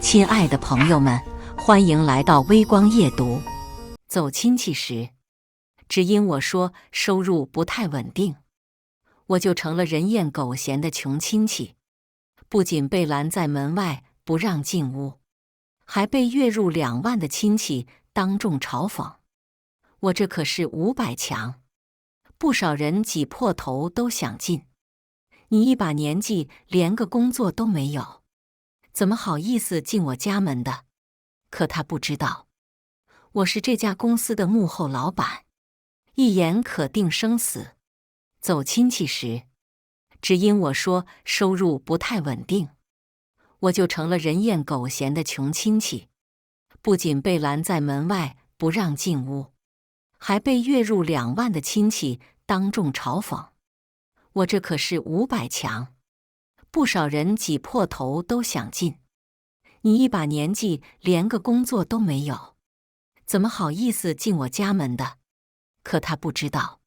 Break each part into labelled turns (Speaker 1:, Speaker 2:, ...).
Speaker 1: 亲爱的朋友们，欢迎来到微光夜读。走亲戚时，只因我说收入不太稳定，我就成了人厌狗嫌的穷亲戚，不仅被拦在门外不让进屋，还被月入2万的亲戚当众嘲讽。我这可是500强，不少人挤破头都想进。你一把年纪连个工作都没有，怎么好意思进我家门的？可他不知道，我是这家公司的幕后老板，一言可定生死。走亲戚时，只因我说收入不太稳定，我就成了人厌狗嫌的穷亲戚，不仅被拦在门外不让进屋，还被月入2万的亲戚当众嘲讽。我这可是500强，不少人挤破头都想进。你一把年纪连个工作都没有，怎么好意思进我家门的？可他不知道，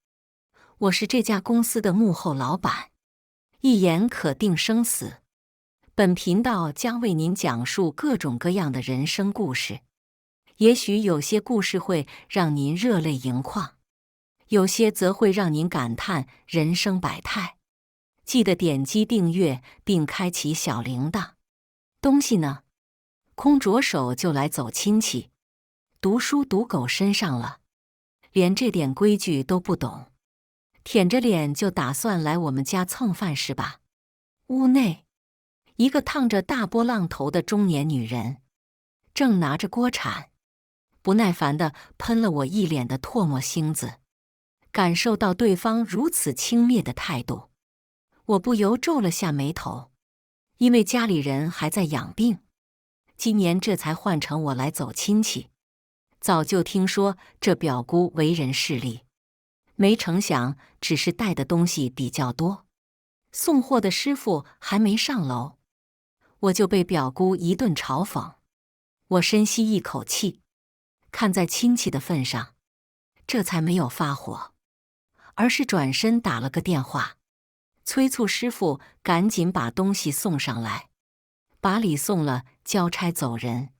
Speaker 1: 我是这家公司的幕后老板，一言可定生死。本频道将为您讲述各种各样的人生故事，也许有些故事会让您热泪盈眶，有些则会让您感叹人生百态。记得点击订阅并开启小铃铛。东西呢？空着手就来走亲戚，读书读狗身上了，连这点规矩都不懂，舔着脸就打算来我们家蹭饭是吧？屋内，一个烫着大波浪头的中年女人，正拿着锅铲，不耐烦地喷了我一脸的唾沫星子。感受到对方如此轻蔑的态度，我不由皱了下眉头，因为家里人还在养病，今年这才换成我来走亲戚。早就听说这表姑为人势利，没成想只是带的东西比较多，送货的师傅还没上楼，我就被表姑一顿嘲讽。我深吸一口气，看在亲戚的份上，这才没有发火，而是转身打了个电话，催促师傅赶紧把东西送上来，把礼送了，交差走人。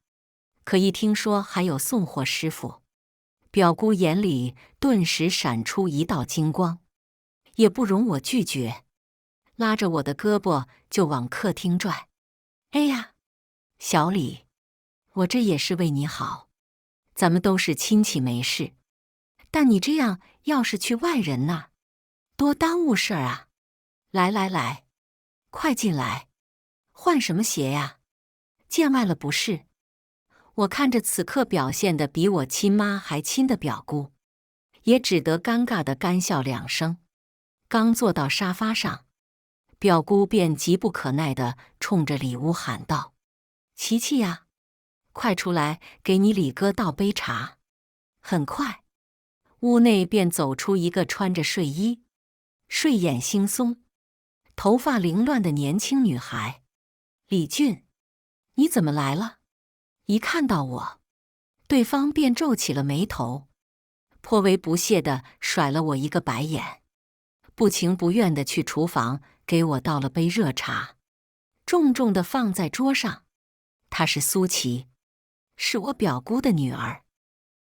Speaker 1: 可一听说还有送货师傅，表姑眼里顿时闪出一道金光，也不容我拒绝，拉着我的胳膊就往客厅拽。哎呀，小李，我这也是为你好，咱们都是亲戚没事，但你这样要是去外人那儿，多耽误事儿啊。来来来，快进来，换什么鞋呀？见外了不是？我看着此刻表现得比我亲妈还亲的表姑，也只得尴尬地干笑2声。刚坐到沙发上，表姑便急不可耐地冲着里屋喊道：“琪琪呀，快出来，给你李哥倒杯茶。”很快，屋内便走出一个穿着睡衣、睡眼惺忪、头发凌乱的年轻女孩。李俊，你怎么来了？一看到我，对方便皱起了眉头，颇为不屑地甩了我一个白眼，不情不愿地去厨房给我倒了杯热茶，重重地放在桌上。她是苏琪，是我表姑的女儿，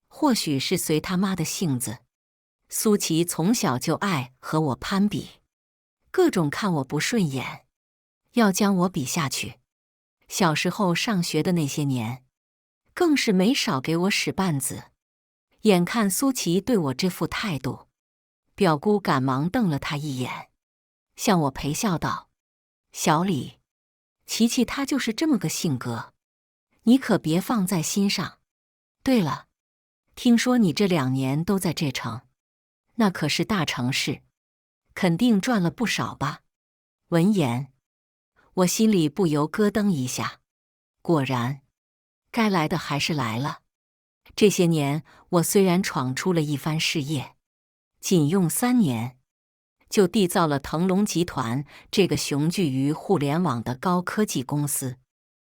Speaker 1: 或许是随她妈的性子，苏琪从小就爱和我攀比，各种看我不顺眼，要将我比下去。小时候上学的那些年，更是没少给我使绊子。眼看苏琪对我这副态度，表姑赶忙瞪了她一眼，向我陪笑道：“小李，琪琪她就是这么个性格，你可别放在心上。对了，听说你这2年都在这城，那可是大城市，肯定赚了不少吧？”闻言，我心里不由咯噔一下，果然，该来的还是来了。这些年，我虽然闯出了一番事业，仅用3年，就缔造了腾龙集团这个雄踞于互联网的高科技公司，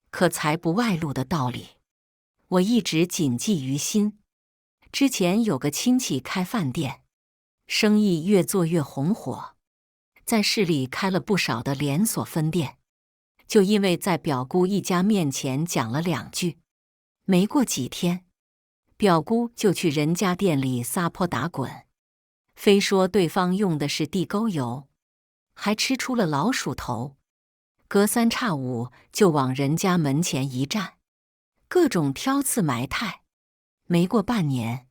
Speaker 1: 可财不外露的道理，我一直谨记于心。之前有个亲戚开饭店，生意越做越红火，在市里开了不少的连锁分店，就因为在表姑一家面前讲了2句，没过几天，表姑就去人家店里撒泼打滚，非说对方用的是地沟油，还吃出了老鼠头，隔3差5就往人家门前一站，各种挑刺埋汰。没过半年，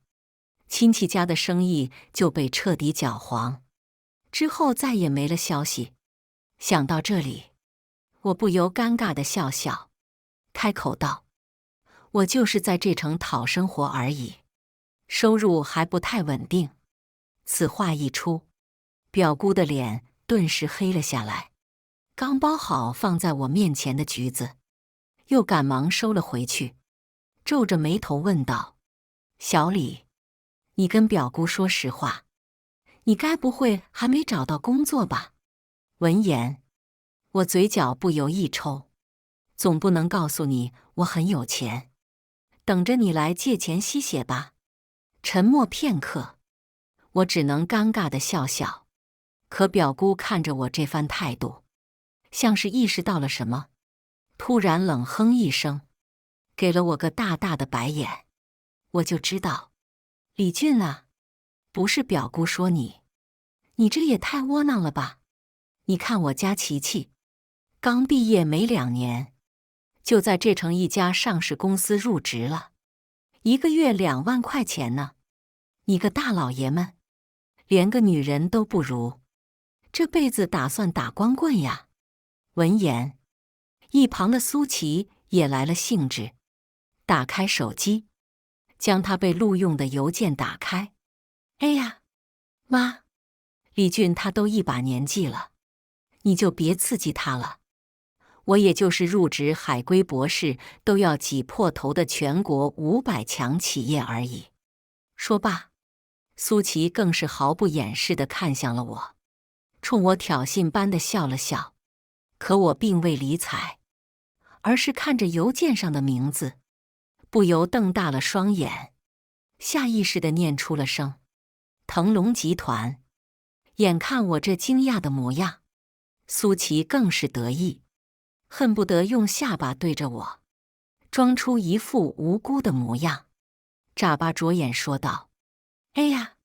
Speaker 1: 亲戚家的生意就被彻底搅黄，之后再也没了消息。想到这里，我不由尴尬地笑笑，开口道：“我就是在这城讨生活而已，收入还不太稳定。”此话一出，表姑的脸顿时黑了下来，刚包好放在我面前的橘子，又赶忙收了回去，皱着眉头问道：“小李，你跟表姑说实话，你该不会还没找到工作吧？”闻言，我嘴角不由一抽，总不能告诉你我很有钱，等着你来借钱吸血吧。沉默片刻，我只能尴尬地笑笑。可表姑看着我这番态度，像是意识到了什么，突然冷哼一声，给了我个大大的白眼。我就知道，李俊啊，不是表姑说你，你这也太窝囊了吧？你看我家琪琪，刚毕业没2年，就在这城一家上市公司入职了，1个月2万块钱呢。你个大老爷们，连个女人都不如，这辈子打算打光棍呀？闻言，一旁的苏琪也来了兴致，打开手机，将他被录用的邮件打开。哎呀，妈，李俊他都一把年纪了，你就别刺激他了。我也就是入职海归博士都要挤破头的全国500强企业而已。说罢，苏琪更是毫不掩饰地看向了我，冲我挑衅般地笑了笑。可我并未理睬，而是看着邮件上的名字，不由瞪大了双眼，下意识地念出了声腾龙集团。眼看我这惊讶的模样，苏琪更是得意，恨不得用下巴对着我，装出一副无辜的模样，眨巴着眼说道：“哎呀，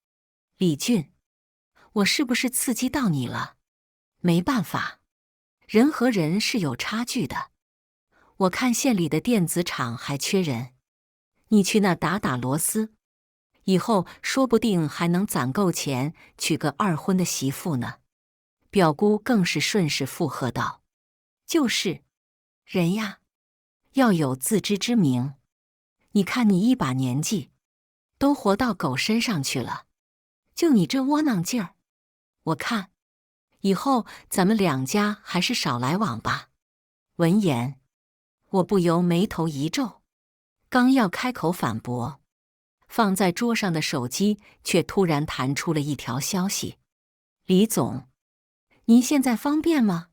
Speaker 1: 李俊，我是不是刺激到你了？没办法，人和人是有差距的。我看县里的电子厂还缺人，你去那打打螺丝，以后说不定还能攒够钱娶个2婚的媳妇呢。”表姑更是顺势附和道：“就是，人呀，要有自知之明。你看你一把年纪，都活到狗身上去了，就你这窝囊劲儿，我看以后咱们2家还是少来往吧。”闻言，我不由眉头一皱，刚要开口反驳，放在桌上的手机却突然弹出了一条消息：“李总，您现在方便吗？”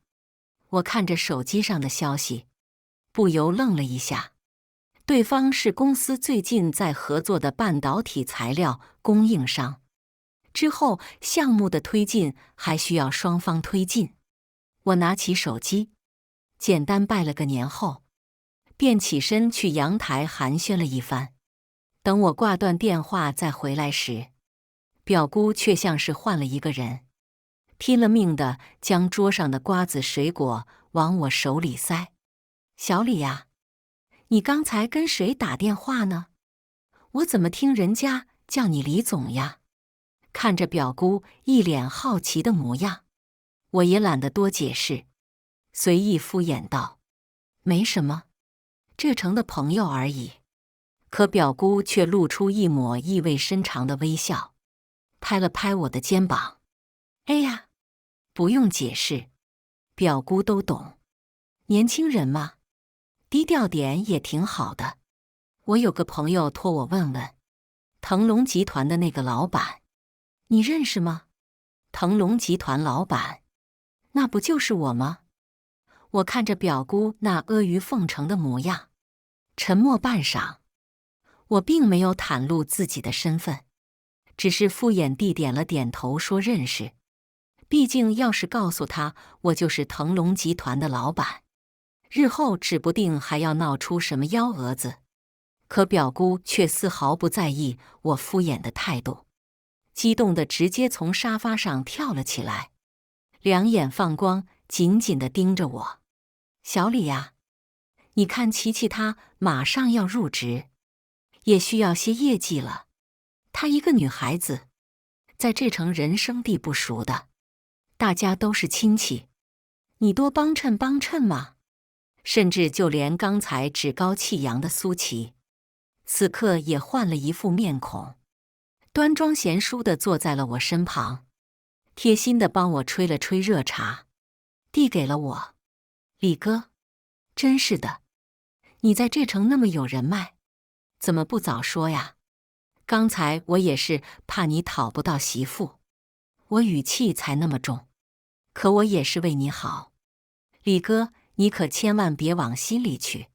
Speaker 1: 我看着手机上的消息，不由愣了一下。对方是公司最近在合作的半导体材料供应商，之后项目的推进还需要双方推进。我拿起手机，简单拜了个年后，便起身去阳台寒暄了一番。等我挂断电话再回来时，表姑却像是换了一个人，拼了命地将桌上的瓜子水果往我手里塞。“小李呀，你刚才跟谁打电话呢？我怎么听人家叫你李总呀？”看着表姑一脸好奇的模样，我也懒得多解释，随意敷衍道：“没什么，这城的朋友而已。”可表姑却露出一抹意味深长的微笑，拍了拍我的肩膀：“哎呀，不用解释，表姑都懂。年轻人嘛，低调点也挺好的。我有个朋友托我问问，腾龙集团的那个老板，你认识吗？”“腾龙集团老板，那不就是我吗？”我看着表姑那阿谀奉承的模样，沉默半晌。我并没有袒露自己的身份，只是敷衍地点了点头说认识。毕竟要是告诉他我就是腾龙集团的老板，日后指不定还要闹出什么幺蛾子。可表姑却丝毫不在意我敷衍的态度，激动地直接从沙发上跳了起来，两眼放光，紧紧地盯着我。小李呀，你看琪琪她马上要入职，也需要些业绩了。她一个女孩子，在这城人生地不熟的，大家都是亲戚，你多帮衬帮衬嘛。甚至就连刚才趾高气扬的苏琪，此刻也换了一副面孔，端庄贤淑地坐在了我身旁，贴心地帮我吹了吹热茶，递给了我。李哥，真是的，你在这城那么有人脉，怎么不早说呀？刚才我也是怕你讨不到媳妇，我语气才那么重，可我也是为你好。李哥，你可千万别往心里去。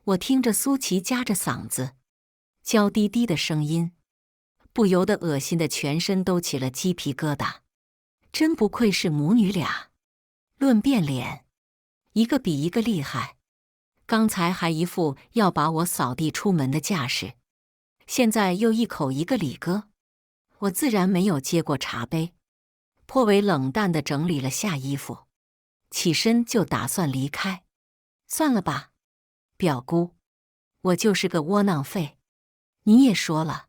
Speaker 1: 我听着苏琪夹着嗓子，娇滴滴的声音，不由得恶心的全身都起了鸡皮疙瘩。真不愧是母女俩，论变脸，一个比一个厉害。刚才还一副要把我扫地出门的架势，现在又一口一个李哥。我自然没有接过茶杯，颇为冷淡地整理了下衣服，起身就打算离开。算了吧，表姑，我就是个窝囊废。你也说了，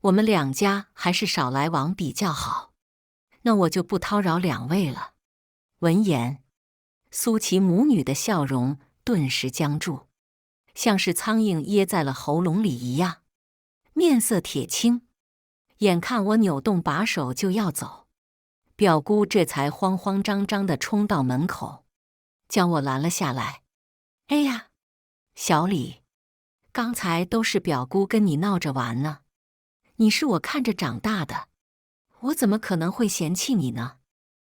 Speaker 1: 我们两家还是少来往比较好，那我就不叨扰两位了。闻言，苏琪母女的笑容顿时僵住，像是苍蝇噎在了喉咙里一样，面色铁青。眼看我扭动把手就要走，表姑这才慌慌张张地冲到门口，将我拦了下来。哎呀，小李，刚才都是表姑跟你闹着玩呢，你是我看着长大的，我怎么可能会嫌弃你呢？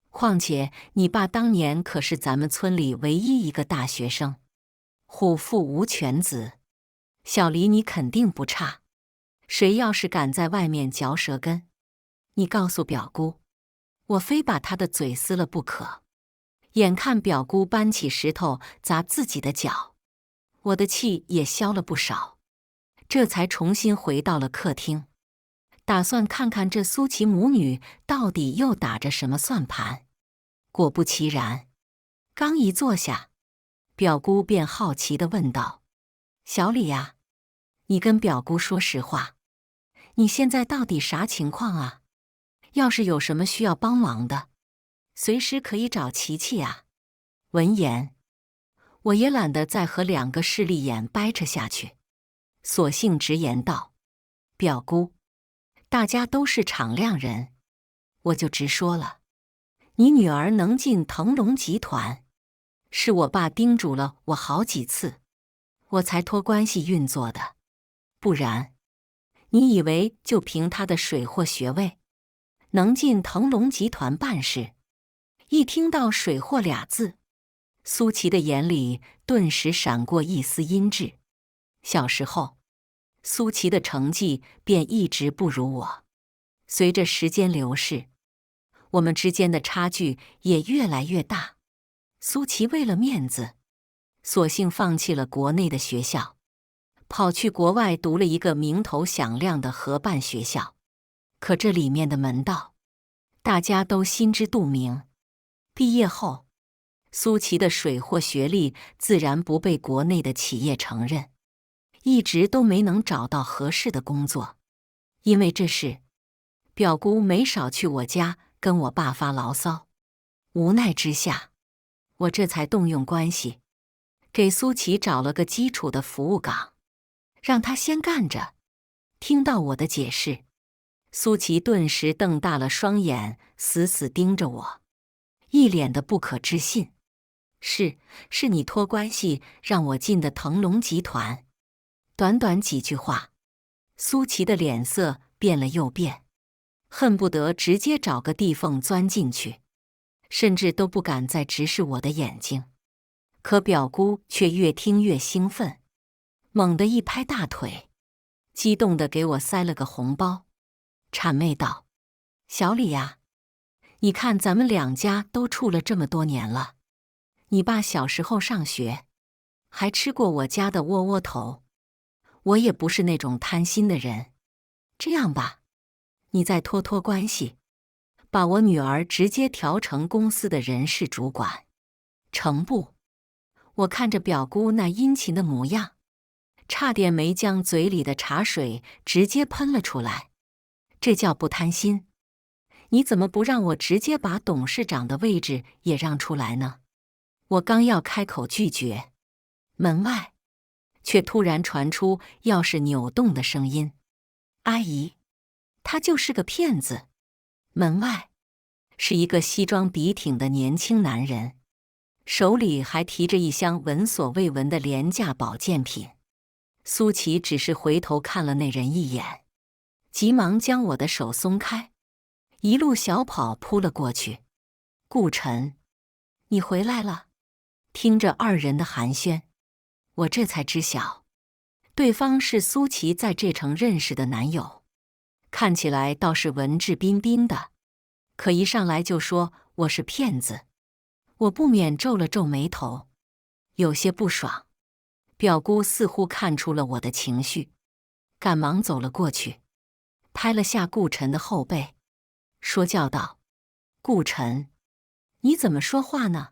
Speaker 1: 况且你爸当年可是咱们村里唯一一个大学生，虎父无犬子，小李你肯定不差。谁要是敢在外面嚼舌根，你告诉表姑，我非把他的嘴撕了不可。眼看表姑搬起石头砸自己的脚，我的气也消了不少，这才重新回到了客厅，打算看看这苏琪母女到底又打着什么算盘。果不其然，刚一坐下，表姑便好奇地问道：“小李呀，你跟表姑说实话，你现在到底啥情况啊？要是有什么需要帮忙的，随时可以找琪琪啊。”闻言，我也懒得再和两个势利眼掰扯下去，索性直言道：“表姑，大家都是敞亮人，我就直说了，你女儿能进腾龙集团，是我爸叮嘱了我好几次，我才托关系运作的，不然，你以为就凭她的水货学位，能进腾龙集团办事？”一听到水货俩字，苏琪的眼里顿时闪过一丝阴鸷。小时候，苏琪的成绩便一直不如我，随着时间流逝，我们之间的差距也越来越大。苏琪为了面子，索性放弃了国内的学校，跑去国外读了一个名头响亮的合办学校。可这里面的门道，大家都心知肚明。毕业后，苏琪的水货学历自然不被国内的企业承认，一直都没能找到合适的工作。因为这事，表姑没少去我家跟我爸发牢骚。无奈之下，我这才动用关系，给苏琪找了个基础的服务岗，让他先干着。听到我的解释，苏琪顿时瞪大了双眼，死死盯着我，一脸的不可置信。是你托关系让我进的腾龙集团。短短几句话，苏琪的脸色变了又变，恨不得直接找个地缝钻进去，甚至都不敢再直视我的眼睛。可表姑却越听越兴奋，猛地一拍大腿，激动地给我塞了个红包，谄媚道：“小李呀，你看咱们两家都处了这么多年了，你爸小时候上学，还吃过我家的窝窝头。我也不是那种贪心的人。这样吧，你再托托关系，把我女儿直接调成公司的人事主管。成不？我看着表姑那殷勤的模样，差点没将嘴里的茶水直接喷了出来。这叫不贪心？你怎么不让我直接把董事长的位置也让出来呢？我刚要开口拒绝，门外却突然传出钥匙扭动的声音：“阿姨，他就是个骗子。”门外是一个西装笔挺的年轻男人，手里还提着一箱闻所未闻的廉价保健品。苏琪只是回头看了那人一眼，急忙将我的手松开，一路小跑扑了过去。顾晨，你回来了。听着二人的寒暄，我这才知晓，对方是苏琪在这城认识的男友，看起来倒是文质彬彬的，可一上来就说我是骗子，我不免皱了皱眉头，有些不爽。表姑似乎看出了我的情绪，赶忙走了过去，拍了下顾晨的后背，说教道：“顾晨，你怎么说话呢？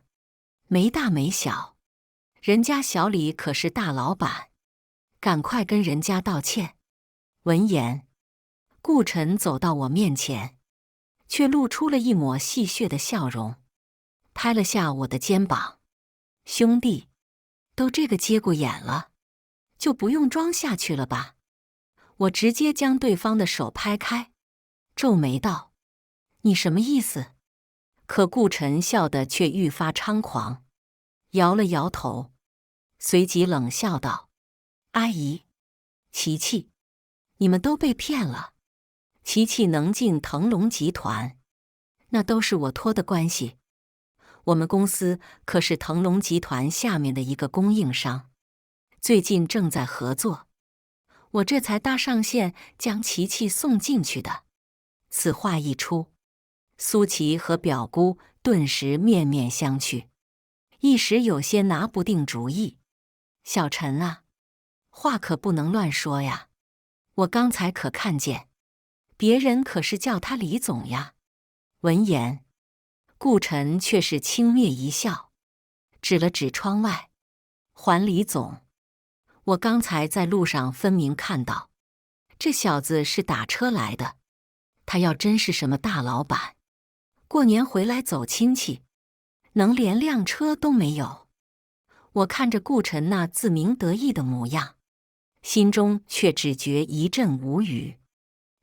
Speaker 1: 没大没小，人家小李可是大老板，赶快跟人家道歉。”闻言，顾晨走到我面前，却露出了一抹戏谑的笑容，拍了下我的肩膀：“兄弟，都这个节骨眼了，就不用装下去了吧？”我直接将对方的手拍开，皱眉道：“你什么意思？”可顾晨笑得却愈发猖狂，摇了摇头，随即冷笑道：“阿姨，琪琪，你们都被骗了。琪琪能进腾龙集团，那都是我托的关系。我们公司可是腾龙集团下面的一个供应商，最近正在合作，我这才搭上线将琪琪送进去的。”此话一出，苏琪和表姑顿时面面相觑，一时有些拿不定主意。小陈啊，话可不能乱说呀，我刚才可看见，别人可是叫他李总呀。闻言，顾晨却是轻蔑一笑，指了指窗外：“还李总，我刚才在路上分明看到，这小子是打车来的。他要真是什么大老板，过年回来走亲戚，能连辆车都没有。”我看着顾晨那自鸣得意的模样，心中却只觉一阵无语。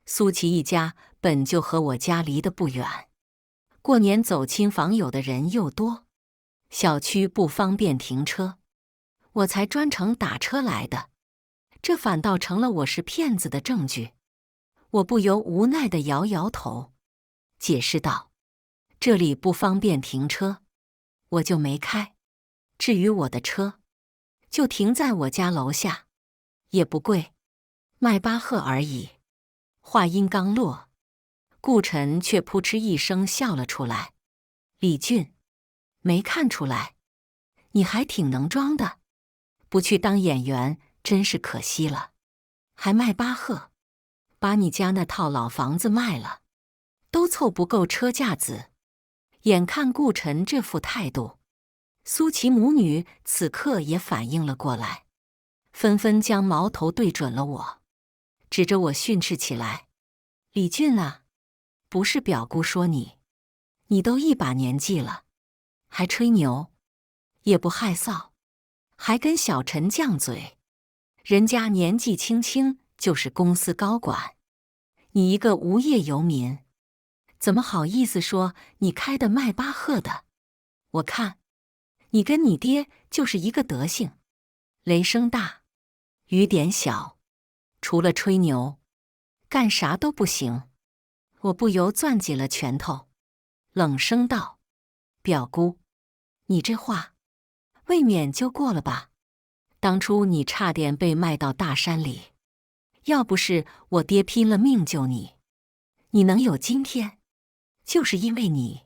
Speaker 1: 苏琪一家本就和我家离得不远，过年走亲访友的人又多，小区不方便停车，我才专程打车来的，这反倒成了我是骗子的证据。我不由无奈地摇摇头，解释道：“这里不方便停车，我就没开。至于我的车，就停在我家楼下，也不贵，迈巴赫而已。”话音刚落，顾晨却扑哧一声笑了出来：“李俊，没看出来，你还挺能装的，不去当演员真是可惜了。还迈巴赫，把你家那套老房子卖了，都凑不够车架子。”眼看顾晨这副态度，苏琪母女此刻也反应了过来，纷纷将矛头对准了我，指着我训斥起来：“李俊啊，不是表姑说你，你都一把年纪了，还吹牛，也不害臊，还跟小陈犟嘴。人家年纪轻轻就是公司高管，你一个无业游民，怎么好意思说你开的迈巴赫的？我看你跟你爹就是一个德行，雷声大，雨点小，除了吹牛，干啥都不行。”我不由攥紧了拳头，冷声道：“表姑，你这话未免就过了吧？当初你差点被卖到大山里，要不是我爹拼了命救你，你能有今天，就是因为你，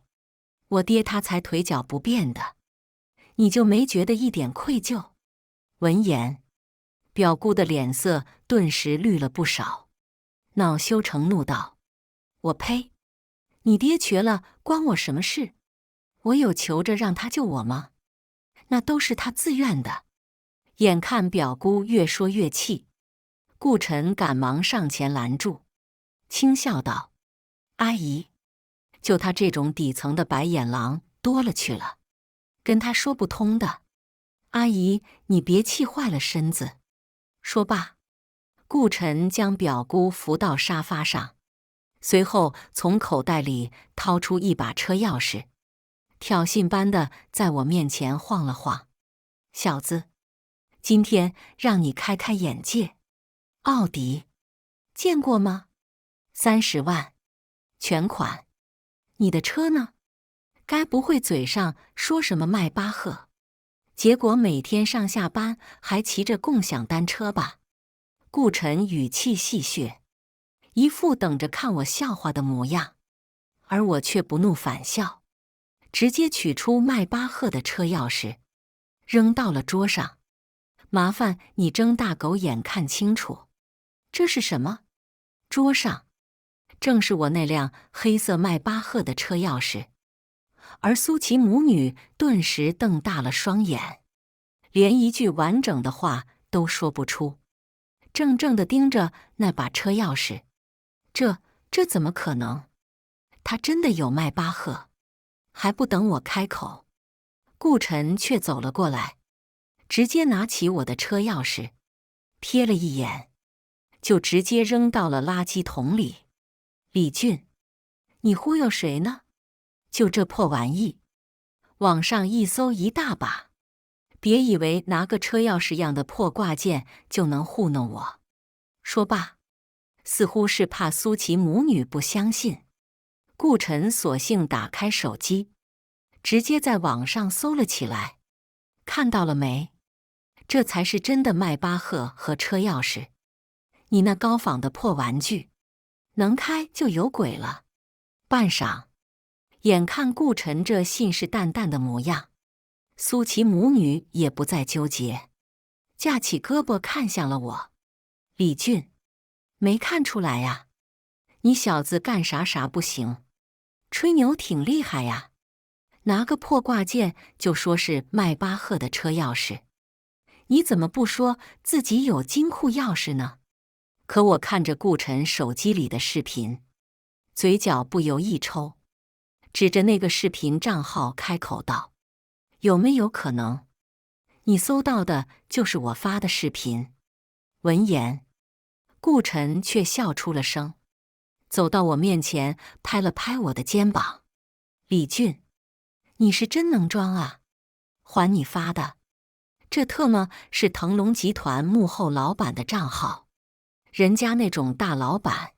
Speaker 1: 我爹他才腿脚不便的。你就没觉得一点愧疚？”闻言，表姑的脸色顿时绿了不少，恼羞成怒道：“我呸！你爹瘸了，关我什么事？我有求着让他救我吗？那都是他自愿的。”眼看表姑越说越气，顾晨赶忙上前拦住，轻笑道：“阿姨，就他这种底层的白眼狼多了去了，跟他说不通的。阿姨，你别气坏了身子。”说罢，顾晨将表姑扶到沙发上，随后从口袋里掏出一把车钥匙，挑衅般的在我面前晃了晃：“小子，今天让你开开眼界。奥迪，见过吗？30万，全款。你的车呢？该不会嘴上说什么迈巴赫，结果每天上下班还骑着共享单车吧？”顾晨语气戏谑，一副等着看我笑话的模样，而我却不怒反笑，直接取出迈巴赫的车钥匙，扔到了桌上。麻烦你睁大狗眼看清楚，这是什么？桌上正是我那辆黑色迈巴赫的车钥匙。而苏琪母女顿时瞪大了双眼，连一句完整的话都说不出，怔怔地盯着那把车钥匙。这怎么可能？他真的有迈巴赫？还不等我开口，顾晨却走了过来，直接拿起我的车钥匙，瞥了一眼，就直接扔到了垃圾桶里。李俊，你忽悠谁呢？就这破玩意，网上一搜一大把，别以为拿个车钥匙样的破挂件就能糊弄我。说罢，似乎是怕苏琪母女不相信，顾晨索性打开手机，直接在网上搜了起来。看到了没？这才是真的迈巴赫和车钥匙，你那高仿的破玩具，能开就有鬼了。半晌，眼看顾晨这信誓旦旦的模样，苏琪母女也不再纠结，架起胳膊看向了我：“李俊，没看出来呀？你小子干啥啥不行，吹牛挺厉害呀，拿个破挂件就说是迈巴赫的车钥匙，你怎么不说自己有金库钥匙呢？”可我看着顾晨手机里的视频，嘴角不由一抽，指着那个视频账号开口道：“有没有可能，你搜到的就是我发的视频？”闻言，顾晨却笑出了声，走到我面前拍了拍我的肩膀：“李俊，你是真能装啊！还你发的，这特么是腾龙集团幕后老板的账号，人家那种大老板，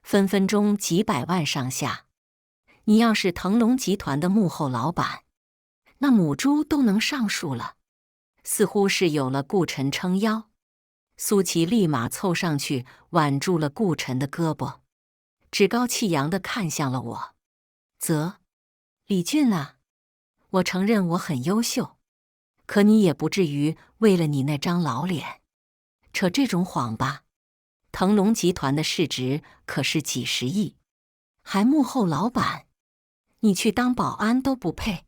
Speaker 1: 分分钟几百万上下。你要是腾龙集团的幕后老板，那母猪都能上树了。”似乎是有了顾晨撑腰，苏琪立马凑上去挽住了顾晨的胳膊，趾高气扬地看向了我：“李俊啊，我承认我很优秀，可你也不至于为了你那张老脸扯这种谎吧？腾龙集团的市值可是几十亿，还幕后老板，你去当保安都不配。”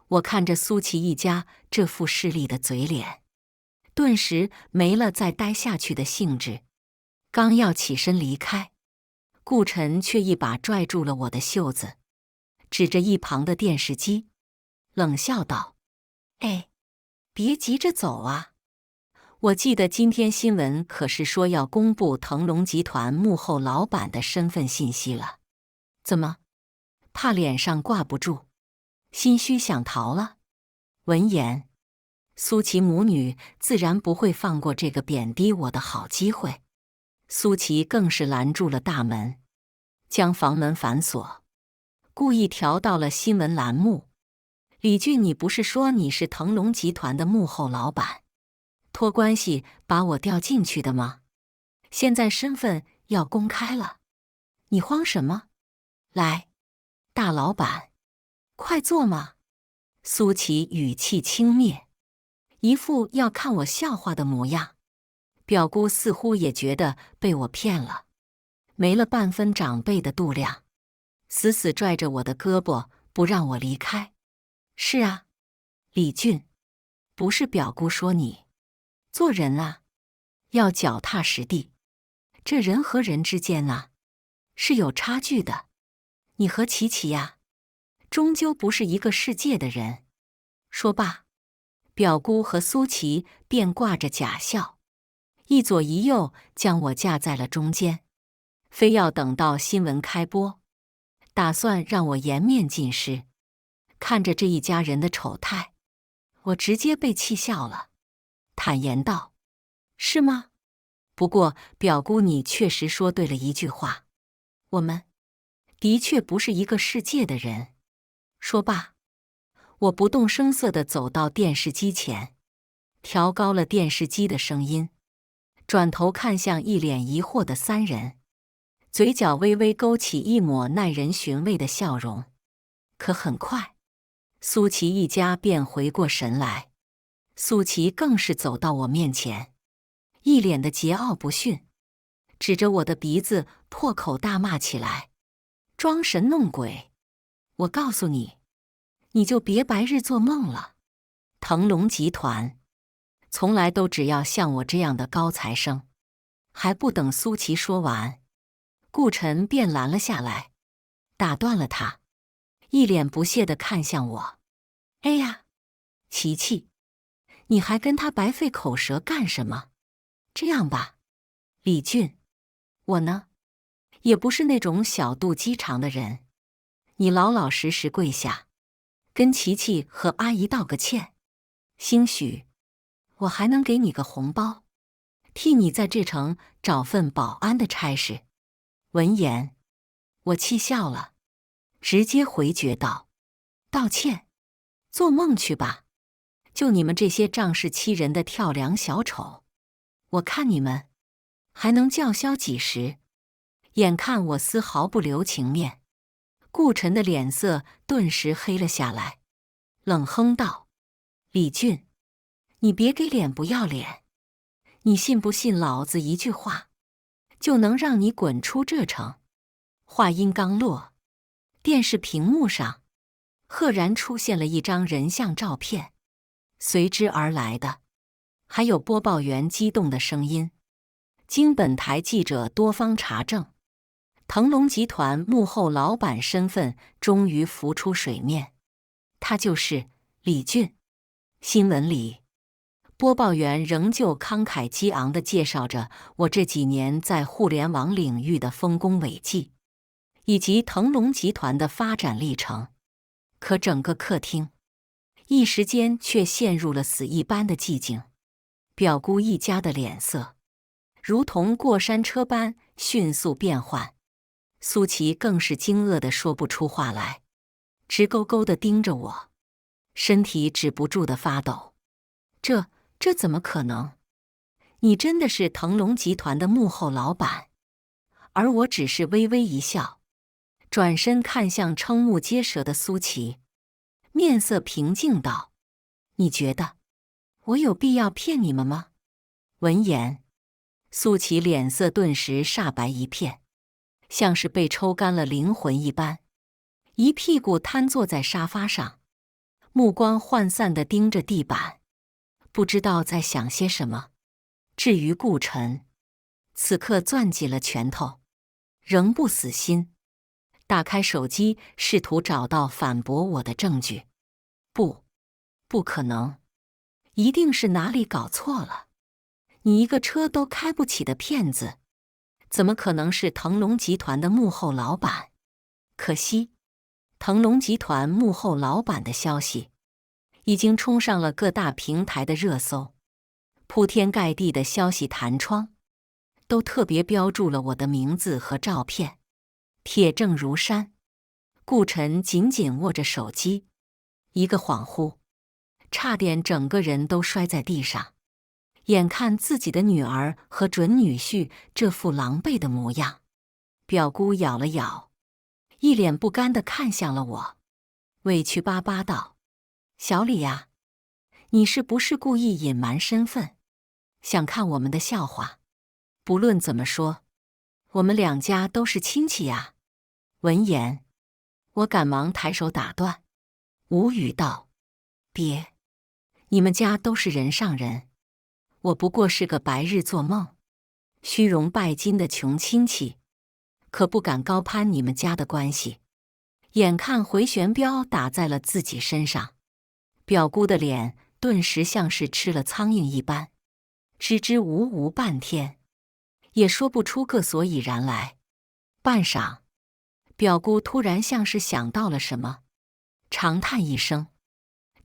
Speaker 1: 我看着苏琪一家这副势利的嘴脸，顿时没了再待下去的兴致，刚要起身离开，顾晨却一把拽住了我的袖子，指着一旁的电视机，冷笑道：“哎，别急着走啊！我记得今天新闻可是说要公布腾龙集团幕后老板的身份信息了，怎么，怕脸上挂不住，心虚想逃了？”闻言，苏琪母女自然不会放过这个贬低我的好机会，苏琪更是拦住了大门，将房门反锁，故意调到了新闻栏目：“李俊，你不是说你是腾龙集团的幕后老板，托关系把我调进去的吗？现在身份要公开了，你慌什么？来，大老板，快坐嘛！”苏琪语气轻蔑，一副要看我笑话的模样。表姑似乎也觉得被我骗了，没了半分长辈的度量，死死拽着我的胳膊不让我离开。是啊，李俊，不是表姑说你做人啊，要脚踏实地。这人和人之间啊，是有差距的。你和琪琪呀，终究不是一个世界的人。说罢，表姑和苏琪便挂着假笑，一左一右将我架在了中间，非要等到新闻开播，打算让我颜面尽失。看着这一家人的丑态，我直接被气笑了，坦言道：“是吗？不过表姑你确实说对了一句话，我们的确不是一个世界的人。”说罢，我不动声色地走到电视机前，调高了电视机的声音，转头看向一脸疑惑的三人，嘴角微微勾起一抹耐人寻味的笑容。可很快，苏琪一家便回过神来，苏琪更是走到我面前，一脸的桀骜不驯，指着我的鼻子破口大骂起来，装神弄鬼。我告诉你，你就别白日做梦了。腾龙集团从来都只要像我这样的高材生。还不等苏琪说完，顾晨便拦了下来，打断了他，一脸不屑地看向我。哎呀，琪琪，你还跟他白费口舌干什么？这样吧，李俊，我呢，也不是那种小肚鸡肠的人，你老老实实跪下，跟琪琪和阿姨道个歉，兴许我还能给你个红包，替你在这城找份保安的差事。闻言，我气笑了，直接回绝道：“道歉？做梦去吧！就你们这些仗势欺人的跳梁小丑，我看你们还能叫嚣几时？”眼看我丝毫不留情面，顾晨的脸色顿时黑了下来，冷哼道：“李俊，你别给脸不要脸！你信不信老子一句话，就能让你滚出这城？”话音刚落，电视屏幕上赫然出现了一张人像照片，随之而来的还有播报员激动的声音。经本台记者多方查证，腾龙集团幕后老板身份终于浮出水面，他就是李俊。新闻里，播报员仍旧慷慨激昂地介绍着我这几年在互联网领域的丰功伟绩，以及腾龙集团的发展历程。可整个客厅一时间却陷入了死一般的寂静，表姑一家的脸色如同过山车般迅速变换，苏琪更是惊愕地说不出话来，直勾勾地盯着我，身体止不住地发抖。这怎么可能？你真的是腾龙集团的幕后老板？而我只是微微一笑，转身看向瞠目结舌的苏琪，面色平静道：“你觉得我有必要骗你们吗？”闻言，苏琪脸色顿时煞白一片，像是被抽干了灵魂一般，一屁股瘫坐在沙发上，目光涣散地盯着地板，不知道在想些什么。至于顾晨，此刻攥紧了拳头，仍不死心，打开手机试图找到反驳我的证据。不可能，一定是哪里搞错了。你一个车都开不起的骗子，怎么可能是腾龙集团的幕后老板？可惜，腾龙集团幕后老板的消息已经冲上了各大平台的热搜，铺天盖地的消息弹窗都特别标注了我的名字和照片，铁证如山。顾晨紧紧握着手机，一个恍惚，差点整个人都摔在地上。眼看自己的女儿和准女婿这副狼狈的模样，表姑咬了咬，一脸不甘地看向了我，委屈巴巴道：“小李呀，你是不是故意隐瞒身份，想看我们的笑话？不论怎么说，我们两家都是亲戚呀。”闻言，我赶忙抬手打断，无语道：“别，你们家都是人上人，我不过是个白日做梦、虚荣拜金的穷亲戚，可不敢高攀你们家的关系。”眼看回旋镖打在了自己身上，表姑的脸顿时像是吃了苍蝇一般，支支吾吾半天，也说不出个所以然来。半晌，表姑突然像是想到了什么，长叹一声，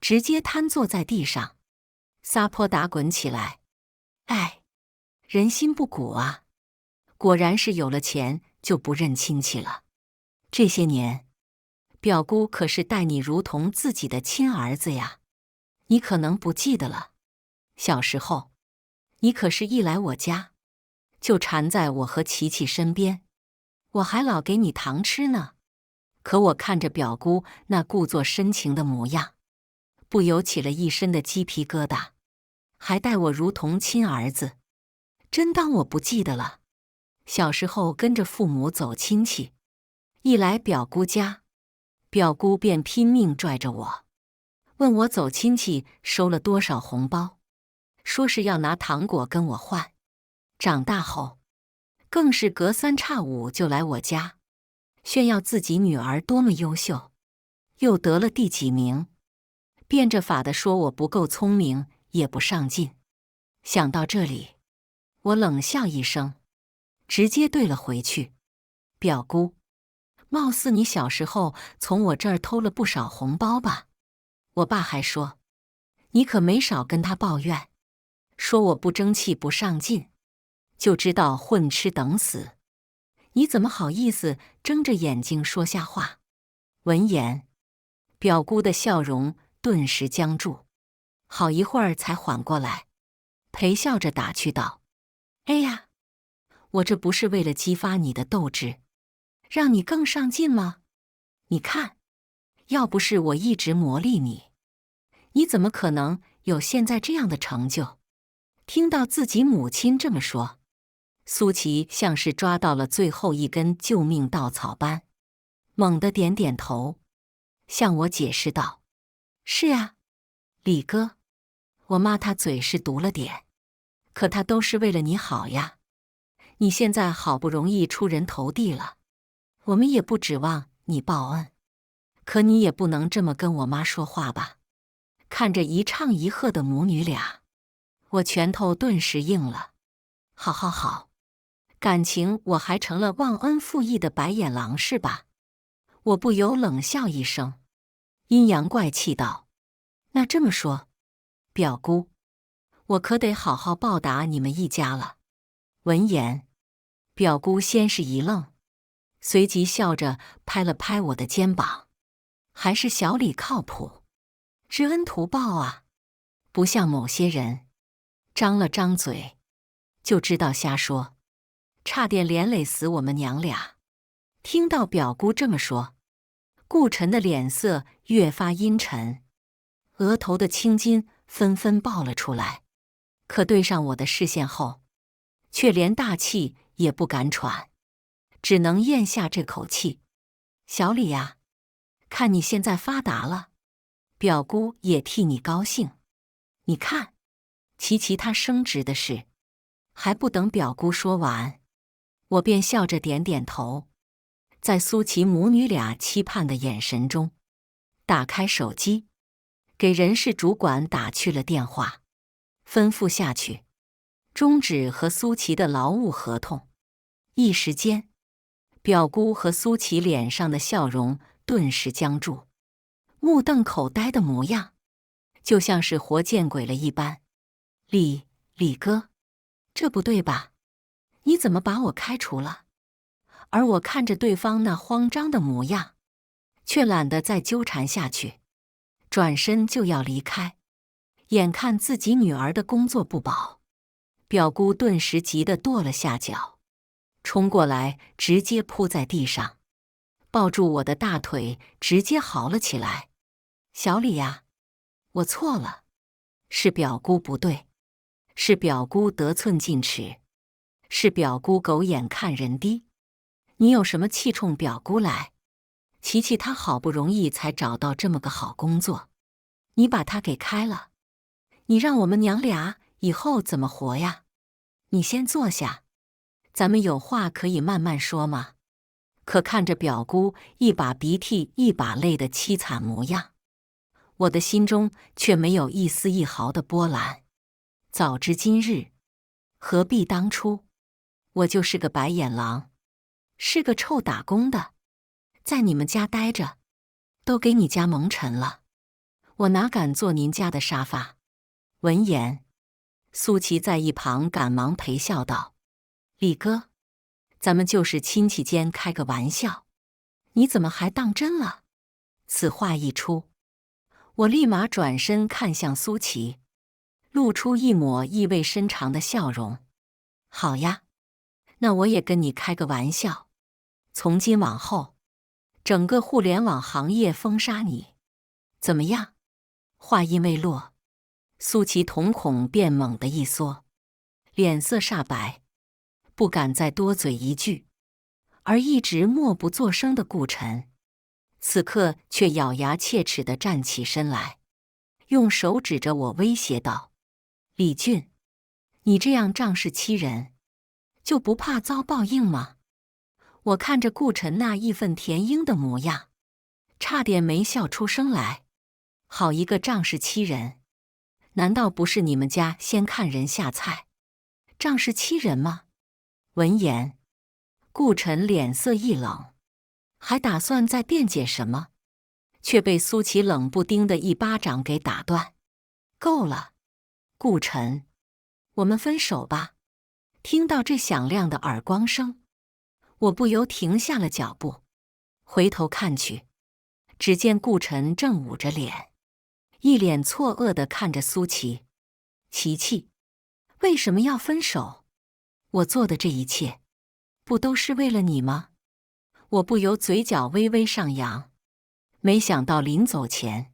Speaker 1: 直接瘫坐在地上，撒泼打滚起来。哎，人心不古啊，果然是有了钱就不认亲戚了。这些年，表姑可是待你如同自己的亲儿子呀，你可能不记得了。小时候，你可是一来我家，就缠在我和琪琪身边，我还老给你糖吃呢。可我看着表姑那故作深情的模样，不由起了一身的鸡皮疙瘩，还待我如同亲儿子，真当我不记得了？小时候跟着父母走亲戚，一来表姑家，表姑便拼命拽着我，问我走亲戚收了多少红包，说是要拿糖果跟我换。长大后，更是隔三差五就来我家，炫耀自己女儿多么优秀，又得了第几名，变着法的说我不够聪明，也不上进。想到这里，我冷笑一声，直接对了回去：“表姑，貌似你小时候从我这儿偷了不少红包吧？我爸还说，你可没少跟他抱怨，说我不争气不上进，就知道混吃等死。你怎么好意思睁着眼睛说瞎话？”闻言，表姑的笑容顿时僵住，好一会儿才缓过来，陪笑着打趣道：“哎呀，我这不是为了激发你的斗志，让你更上进吗？你看，要不是我一直磨砺你，你怎么可能有现在这样的成就？”听到自己母亲这么说，苏琪像是抓到了最后一根救命稻草般，猛地点点头，向我解释道：“是啊，李哥，我妈她嘴是毒了点，可她都是为了你好呀。你现在好不容易出人头地了，我们也不指望你报恩，可你也不能这么跟我妈说话吧？”看着一唱一和的母女俩，我拳头顿时硬了。好好好，感情我还成了忘恩负义的白眼狼是吧？我不由冷笑一声，阴阳怪气道：“那这么说，表姑，我可得好好报答你们一家了。”闻言，表姑先是一愣，随即笑着拍了拍我的肩膀：“还是小李靠谱，知恩图报啊，不像某些人，张了张嘴就知道瞎说，差点连累死我们娘俩。”听到表姑这么说，顾晨的脸色越发阴沉，额头的青筋纷纷爆了出来，可对上我的视线后，却连大气也不敢喘，只能咽下这口气。小李呀，看你现在发达了，表姑也替你高兴。你看，琪琪她升职的事。还不等表姑说完，我便笑着点点头，在苏琪母女俩期盼的眼神中，打开手机，给人事主管打去了电话，吩咐下去终止和苏琪的劳务合同。一时间，表姑和苏琪脸上的笑容顿时僵住，目瞪口呆的模样，就像是活见鬼了一般。李哥，这不对吧？你怎么把我开除了？而我看着对方那慌张的模样，却懒得再纠缠下去，转身就要离开。眼看自己女儿的工作不保，表姑顿时急得跺了下脚，冲过来直接扑在地上，抱住我的大腿，直接嚎了起来：“小李呀，我错了，是表姑不对，是表姑得寸进尺，是表姑狗眼看人低。你有什么气冲表姑来？琪琪她好不容易才找到这么个好工作，你把她给开了，你让我们娘俩以后怎么活呀？你先坐下，咱们有话可以慢慢说嘛。可看着表姑一把鼻涕一把泪的凄惨模样，我的心中却没有一丝一毫的波澜。早知今日，何必当初？我就是个白眼狼，是个臭打工的，在你们家待着，都给你家蒙尘了。我哪敢坐您家的沙发？闻言，苏琪在一旁赶忙陪笑道：“李哥，咱们就是亲戚间开个玩笑，你怎么还当真了？”此话一出，我立马转身看向苏琪，露出一抹意味深长的笑容。好呀，那我也跟你开个玩笑，从今往后，整个互联网行业封杀你，怎么样？话音未落，苏琪瞳孔便猛地一缩，脸色煞白，不敢再多嘴一句。而一直默不作声的顾晨，此刻却咬牙切齿地站起身来，用手指着我威胁道：“李俊，你这样仗势欺人，就不怕遭报应吗？”我看着顾晨那义愤填膺的模样，差点没笑出声来。好一个仗势欺人！难道不是你们家先看人下菜，仗势欺人吗？闻言，顾晨脸色一冷，还打算再辩解什么，却被苏琪冷不丁的一巴掌给打断。够了，顾晨，我们分手吧！听到这响亮的耳光声，我不由停下了脚步，回头看去，只见顾晨正捂着脸，一脸错愕地看着苏琪。琪琪，为什么要分手？我做的这一切，不都是为了你吗？我不由嘴角微微上扬，没想到临走前，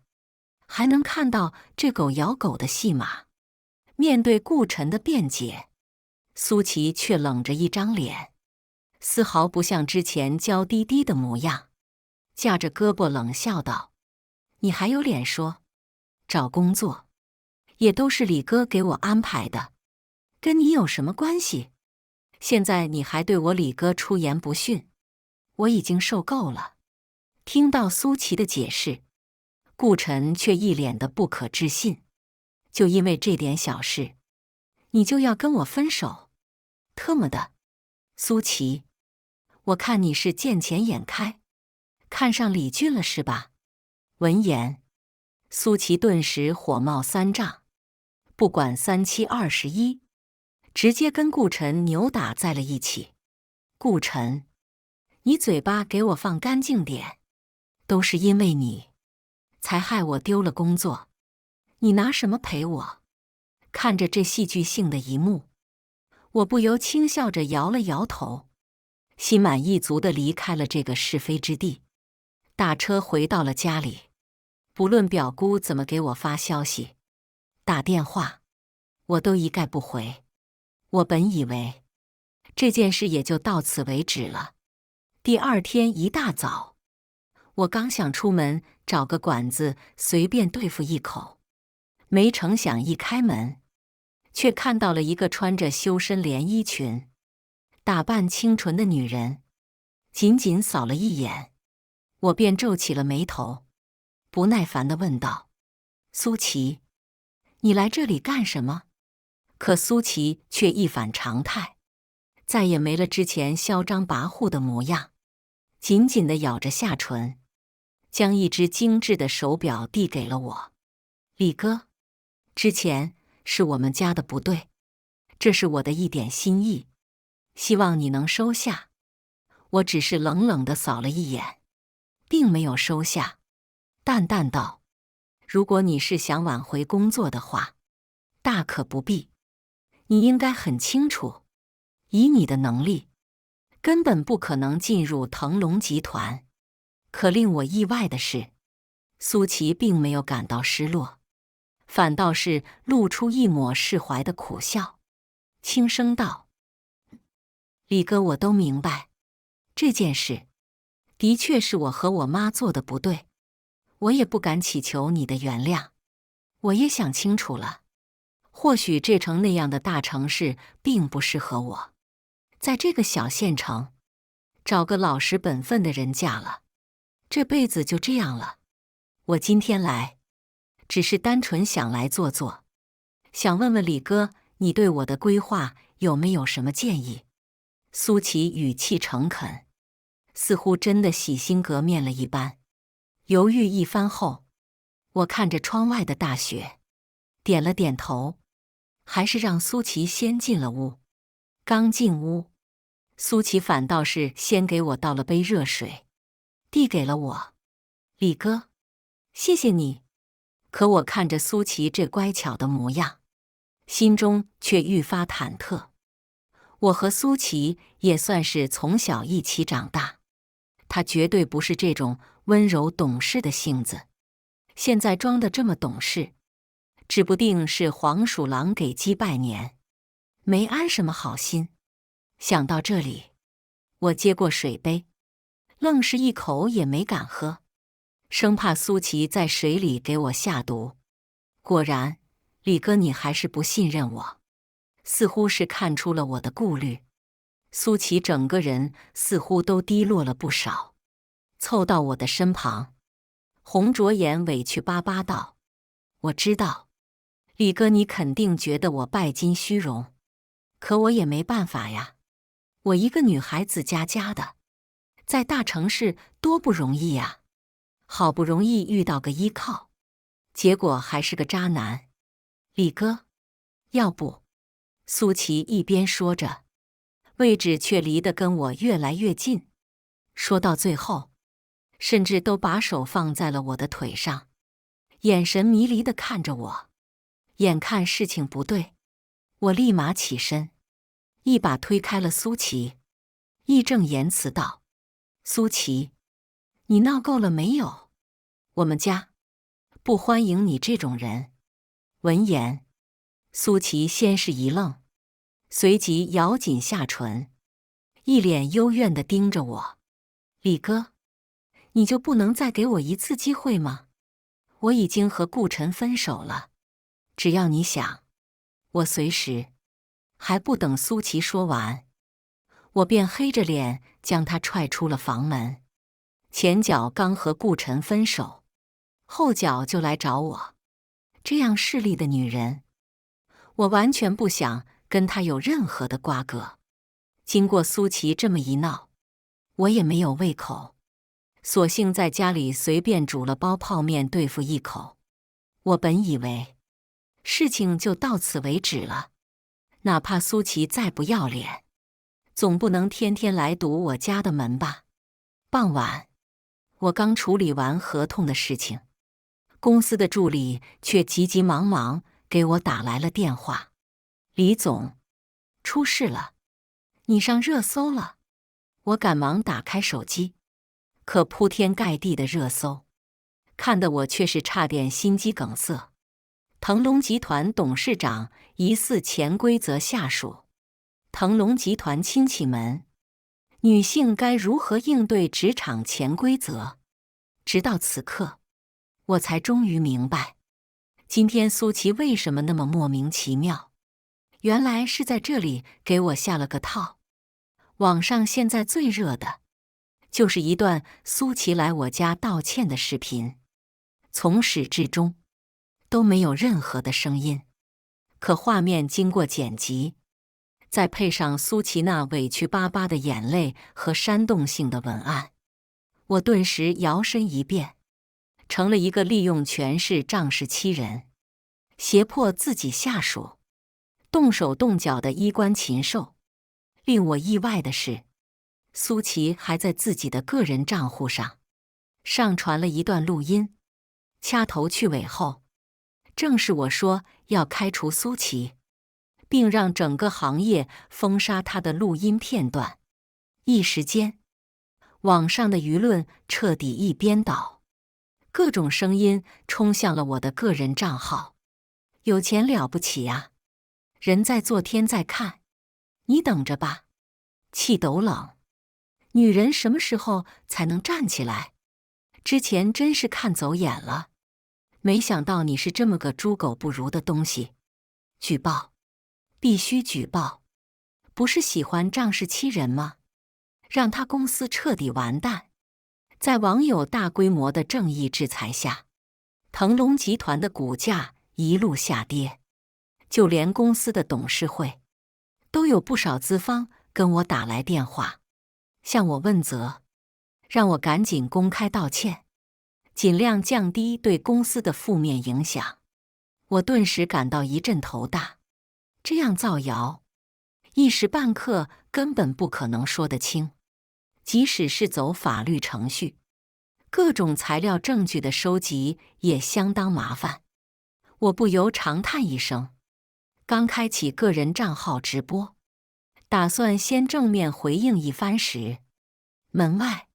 Speaker 1: 还能看到这狗咬狗的戏码。面对顾晨的辩解，苏琪却冷着一张脸，丝毫不像之前娇滴滴的模样，架着胳膊冷笑道：“你还有脸说？找工作，也都是李哥给我安排的，跟你有什么关系？现在你还对我李哥出言不逊，我已经受够了。”听到苏琪的解释，顾晨却一脸的不可置信。就因为这点小事，你就要跟我分手？特么的，苏琪，我看你是见钱眼开，看上李俊了是吧？闻言，苏琪顿时火冒三丈，不管3721，直接跟顾晨扭打在了一起。顾晨，你嘴巴给我放干净点，都是因为你，才害我丢了工作。你拿什么赔我？看着这戏剧性的一幕，我不由轻笑着摇了摇头，心满意足地离开了这个是非之地。打车回到了家里，不论表姑怎么给我发消息、打电话，我都一概不回。我本以为这件事也就到此为止了。第二天一大早，我刚想出门找个馆子随便对付一口，没成想一开门，却看到了一个穿着修身连衣裙、打扮清纯的女人。仅仅扫了一眼，我便皱起了眉头，不耐烦地问道：“苏琪，你来这里干什么？”可苏琪却一反常态，再也没了之前嚣张跋扈的模样，紧紧地咬着下唇，将一只精致的手表递给了我。“李哥，之前是我们家的不对，这是我的一点心意，希望你能收下。”我只是冷冷地扫了一眼，并没有收下，淡淡道：“如果你是想挽回工作的话，大可不必。你应该很清楚，以你的能力，根本不可能进入腾龙集团。”可令我意外的是，苏琪并没有感到失落，反倒是露出一抹释怀的苦笑，轻声道：“李哥，我都明白，这件事的确是我和我妈做的不对，我也不敢祈求你的原谅。我也想清楚了，或许这城那样的大城市并不适合我，在这个小县城，找个老实本分的人嫁了，这辈子就这样了。我今天来，只是单纯想来坐坐，想问问李哥，你对我的规划有没有什么建议？”苏琪语气诚恳，似乎真的洗心革面了一般。犹豫一番后，我看着窗外的大雪，点了点头，还是让苏琪先进了屋。刚进屋，苏琪反倒是先给我倒了杯热水，递给了我。李哥，谢谢你。可我看着苏琪这乖巧的模样，心中却愈发忐忑。我和苏琪也算是从小一起长大，她绝对不是这种温柔懂事的性子，现在装得这么懂事，指不定是黄鼠狼给鸡拜年，没安什么好心。想到这里，我接过水杯，愣是一口也没敢喝，生怕苏琪在水里给我下毒。果然，李哥你还是不信任我，似乎是看出了我的顾虑。苏琪整个人似乎都低落了不少，凑到我的身旁，红着眼委屈巴巴道：“我知道，李哥你肯定觉得我拜金虚荣，可我也没办法呀。我一个女孩子家家的，在大城市多不容易呀，好不容易遇到个依靠，结果还是个渣男。李哥，要不……”苏琪一边说着，位置却离得跟我越来越近，说到最后，甚至都把手放在了我的腿上，眼神迷离地看着我。眼看事情不对，我立马起身，一把推开了苏琪，义正言辞道：“苏琪，你闹够了没有？我们家不欢迎你这种人。”闻言，苏琪先是一愣，随即咬紧下唇，一脸幽怨地盯着我：“李哥，你就不能再给我一次机会吗？我已经和顾晨分手了，只要你想，我随时……”还不等苏琪说完，我便黑着脸将她踹出了房门。前脚刚和顾晨分手，后脚就来找我，这样势利的女人，我完全不想跟她有任何的瓜葛。经过苏琪这么一闹，我也没有胃口，索性在家里随便煮了包泡面对付一口。我本以为事情就到此为止了，哪怕苏琪再不要脸，总不能天天来堵我家的门吧。傍晚，我刚处理完合同的事情，公司的助理却急急忙忙给我打来了电话：“李总，出事了，你上热搜了。”我赶忙打开手机，可铺天盖地的热搜，看得我却是差点心肌梗塞。腾龙集团董事长疑似潜规则下属，腾龙集团亲戚们，女性该如何应对职场潜规则？直到此刻，我才终于明白，今天苏琪为什么那么莫名其妙，原来是在这里给我下了个套。网上现在最热的，就是一段苏琪来我家道歉的视频，从始至终都没有任何的声音，可画面经过剪辑，再配上苏琪那委屈巴巴的眼泪和煽动性的文案，我顿时摇身一变，成了一个利用权势仗势欺人，胁迫自己下属，动手动脚的衣冠禽兽。令我意外的是，苏琪还在自己的个人账户上上传了一段录音，掐头去尾后，正是我说要开除苏琪，并让整个行业封杀他的录音片段。一时间，网上的舆论彻底一边倒，各种声音冲向了我的个人账号。有钱了不起呀？人在做天在看，你等着吧。气都冷。女人什么时候才能站起来？之前真是看走眼了，没想到你是这么个猪狗不如的东西。举报，必须举报！不是喜欢仗势欺人吗？让他公司彻底完蛋。在网友大规模的正义制裁下，腾龙集团的股价一路下跌，就连公司的董事会都有不少资方跟我打来电话，向我问责，让我赶紧公开道歉，尽量降低对公司的负面影响。我顿时感到一阵头大，这样造谣，一时半刻根本不可能说得清。即使是走法律程序，各种材料证据的收集也相当麻烦。我不由长叹一声，刚开启个人账号直播，打算先正面回应一番时，门外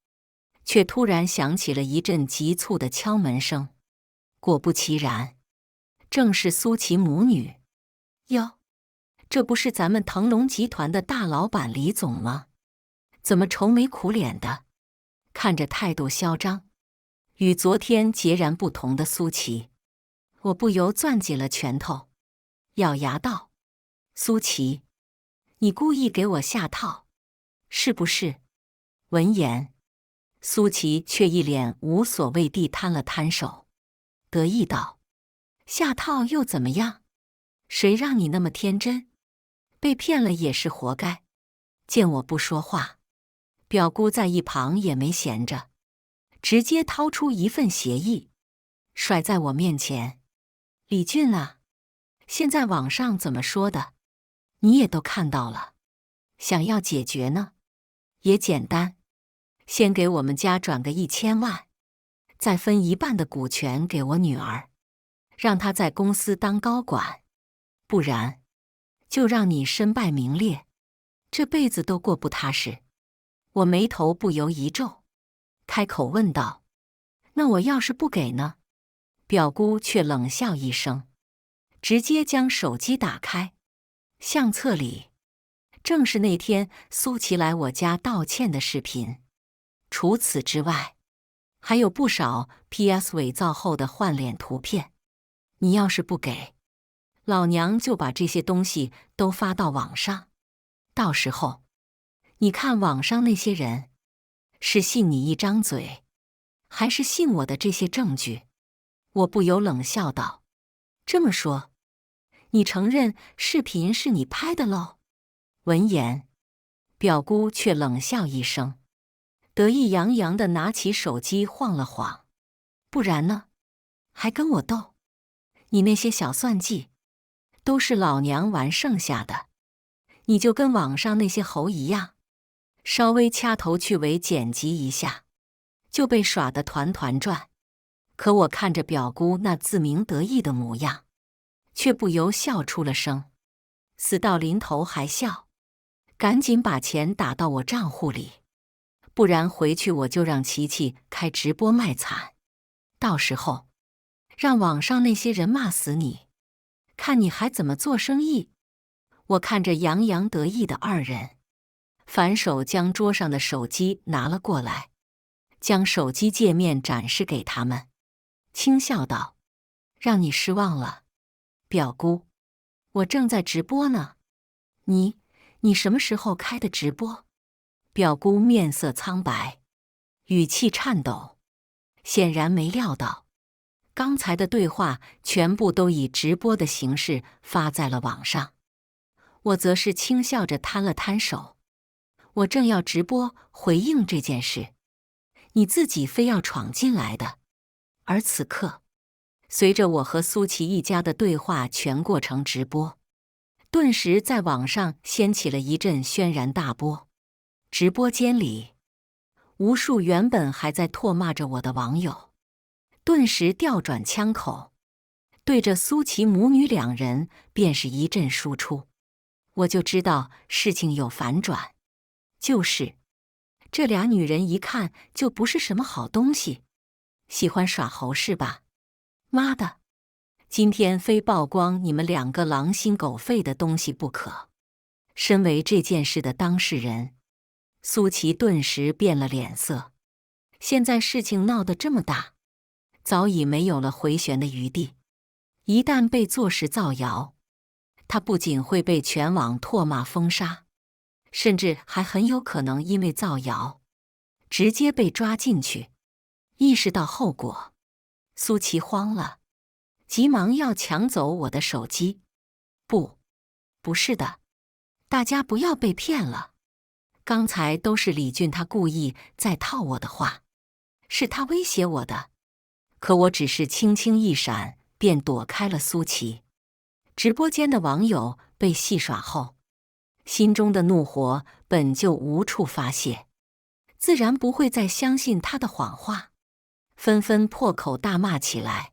Speaker 1: 却突然响起了一阵急促的敲门声。果不其然，正是苏琪母女。哟，这不是咱们腾龙集团的大老板李总吗？怎么愁眉苦脸的？看着态度嚣张，与昨天截然不同的苏琪，我不由攥紧了拳头，咬牙道：“苏琪，你故意给我下套，是不是？”闻言，苏琪却一脸无所谓地摊了摊手，得意道：“下套又怎么样？谁让你那么天真？被骗了也是活该。”见我不说话，表姑在一旁也没闲着，直接掏出一份协议，甩在我面前。李俊啊，现在网上怎么说的，你也都看到了。想要解决呢，也简单，先给我们家转个1000万，再分一半的股权给我女儿，让她在公司当高管，不然就让你身败名裂，这辈子都过不踏实。我眉头不由一皱，开口问道：“那我要是不给呢？”表姑却冷笑一声，直接将手机打开，相册里正是那天苏琪来我家道歉的视频。除此之外，还有不少 PS 伪造后的换脸图片。你要是不给，老娘就把这些东西都发到网上，到时候你看网上那些人是信你一张嘴，还是信我的这些证据？我不由冷笑道：“这么说，你承认视频是你拍的喽？”闻言，表姑却冷笑一声，得意洋洋地拿起手机晃了晃：“不然呢？还跟我斗？你那些小算计，都是老娘玩剩下的。你就跟网上那些猴一样，稍微掐头去尾剪辑一下，就被耍得团团转。”可我看着表姑那自鸣得意的模样，却不由笑出了声。死到临头还笑，赶紧把钱打到我账户里，不然回去我就让琪琪开直播卖惨，到时候让网上那些人骂死你，看你还怎么做生意。我看着洋洋得意的二人，反手将桌上的手机拿了过来，将手机界面展示给他们，轻笑道：“让你失望了，表姑，我正在直播呢。你什么时候开的直播？”表姑面色苍白，语气颤抖，显然没料到刚才的对话全部都以直播的形式发在了网上。我则是轻笑着摊了摊手，我正要直播回应这件事，你自己非要闯进来的。而此刻，随着我和苏琪一家的对话全过程直播，顿时在网上掀起了一阵轩然大波。直播间里，无数原本还在唾骂着我的网友，顿时调转枪口，对着苏琪母女两人便是一阵输出。我就知道事情有反转，就是这俩女人一看就不是什么好东西，喜欢耍猴是吧？妈的，今天非曝光你们两个狼心狗肺的东西不可。身为这件事的当事人，苏琪顿时变了脸色。现在事情闹得这么大，早已没有了回旋的余地。一旦被坐实造谣，他不仅会被全网唾骂封杀，甚至还很有可能因为造谣，直接被抓进去。意识到后果，苏琪慌了，急忙要抢走我的手机。不是的，大家不要被骗了。刚才都是李俊他故意在套我的话，是他威胁我的。可我只是轻轻一闪，便躲开了苏琪。直播间的网友被戏耍后，心中的怒火本就无处发泄，自然不会再相信他的谎话，纷纷破口大骂起来。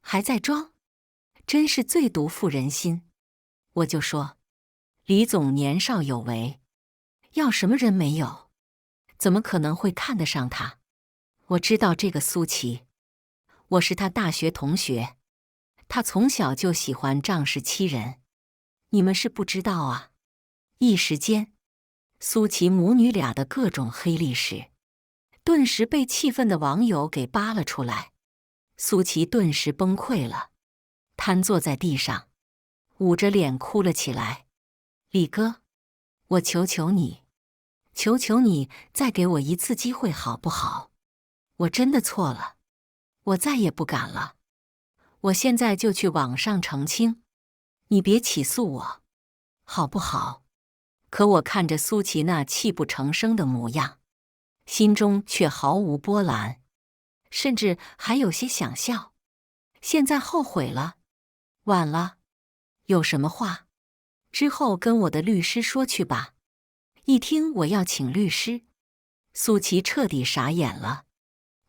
Speaker 1: 还在装，真是最毒妇人心。我就说，李总年少有为，要什么人没有？怎么可能会看得上他？我知道这个苏琪，我是他大学同学，他从小就喜欢仗势欺人，你们是不知道啊。一时间，苏琪母女俩的各种黑历史，顿时被气愤的网友给扒了出来。苏琪顿时崩溃了，瘫坐在地上，捂着脸哭了起来。李哥，我求求你，求求你再给我一次机会好不好？我真的错了，我再也不敢了。我现在就去网上澄清，你别起诉我，好不好？可我看着苏琪那泣不成声的模样，心中却毫无波澜，甚至还有些想笑。现在后悔了，晚了。有什么话，之后跟我的律师说去吧。一听我要请律师，苏琪彻底傻眼了，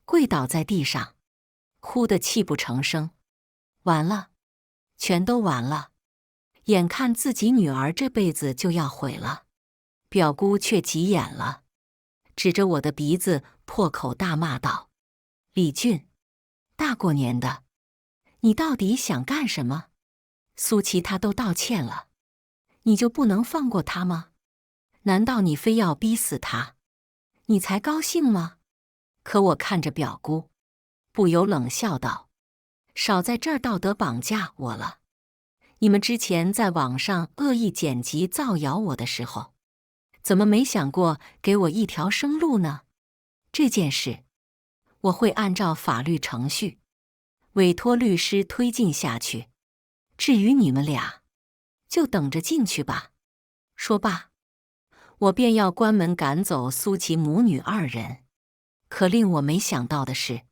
Speaker 1: 跪倒在地上，哭得泣不成声。完了，全都完了。眼看自己女儿这辈子就要毁了，表姑却急眼了，指着我的鼻子破口大骂道：“李俊，大过年的，你到底想干什么？苏琪她都道歉了，你就不能放过她吗？难道你非要逼死她，你才高兴吗？”可我看着表姑，不由冷笑道：“少在这儿道德绑架我了。你们之前在网上恶意剪辑造谣我的时候，怎么没想过给我一条生路呢？这件事，我会按照法律程序，委托律师推进下去。至于你们俩，就等着进去吧。”说罢，我便要关门赶走苏琪母女二人。可令我没想到的是，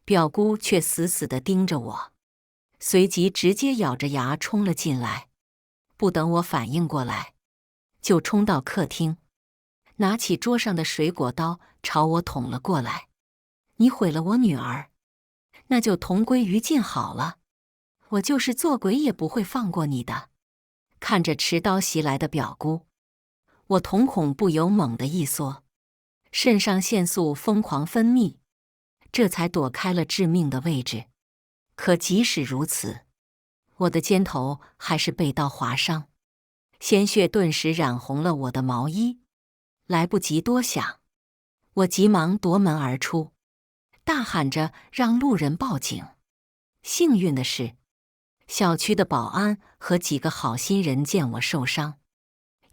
Speaker 1: 表姑却死死地盯着我，随即直接咬着牙冲了进来。不等我反应过来，就冲到客厅，拿起桌上的水果刀朝我捅了过来。你毁了我女儿，那就同归于尽好了，我就是做鬼也不会放过你的。看着持刀袭来的表姑，我瞳孔不由猛地一缩，肾上腺素疯狂分泌，这才躲开了致命的位置。可即使如此，我的肩头还是被刀划伤，鲜血顿时染红了我的毛衣。来不及多想，我急忙夺门而出，大喊着让路人报警。幸运的是，小区的保安和几个好心人见我受伤，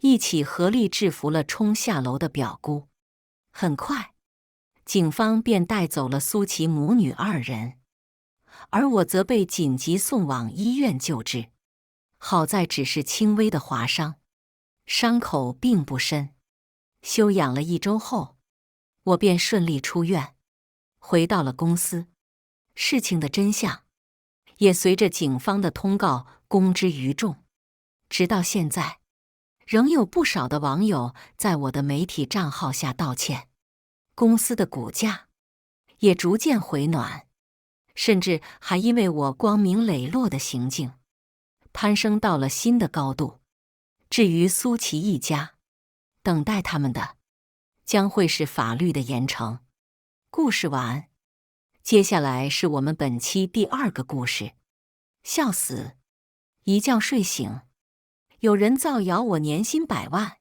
Speaker 1: 一起合力制服了冲下楼的表姑。很快，警方便带走了苏琪母女二人，而我则被紧急送往医院救治。好在只是轻微的划伤，伤口并不深。休养了1周后，我便顺利出院，回到了公司。事情的真相也随着警方的通告公之于众。直到现在，仍有不少的网友在我的媒体账号下道歉，公司的股价也逐渐回暖，甚至还因为我光明磊落的行径，攀升到了新的高度。至于苏琪一家，等待他们的将会是法律的严惩。故事完，接下来是我们本期第2个故事。笑死！一觉睡醒，有人造谣我年薪100万，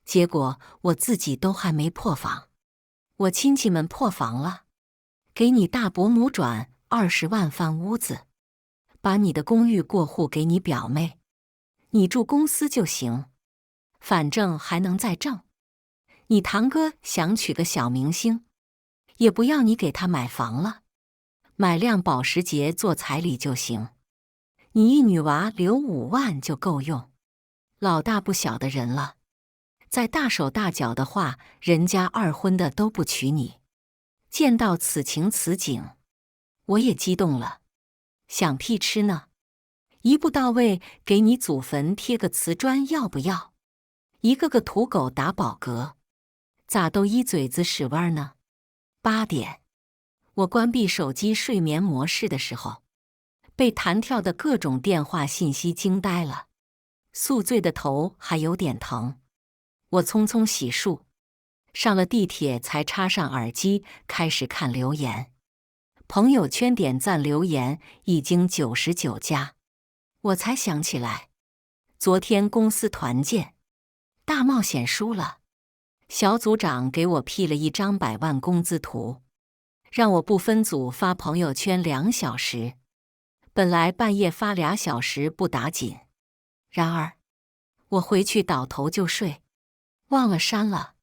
Speaker 1: 结果我自己都还没破房，我亲戚们破房了，给你大伯母转20万翻屋子，把你的公寓过户给你表妹，你住公司就行，反正还能再挣。你堂哥想娶个小明星，也不要你给他买房了，买辆保时捷做彩礼就行。你一女娃留5万就够用，老大不小的人了，再大手大脚的话，人家2婚的都不娶你。见到此情此景，我也激动了，想屁吃呢？一步到位，给你祖坟贴个瓷砖要不要？一个个土狗打饱嗝，咋都一嘴子屎味儿呢？8点，我关闭手机睡眠模式的时候，被弹跳的各种电话信息惊呆了，宿醉的头还有点疼。我匆匆洗漱，上了地铁才插上耳机，开始看留言。朋友圈点赞留言已经99加，我才想起来，昨天公司团建，大冒险输了。小组长给我 P 了一张100万工资图，让我不分组发朋友圈2小时。本来半夜发2小时不打紧，然而我回去倒头就睡，忘了删了。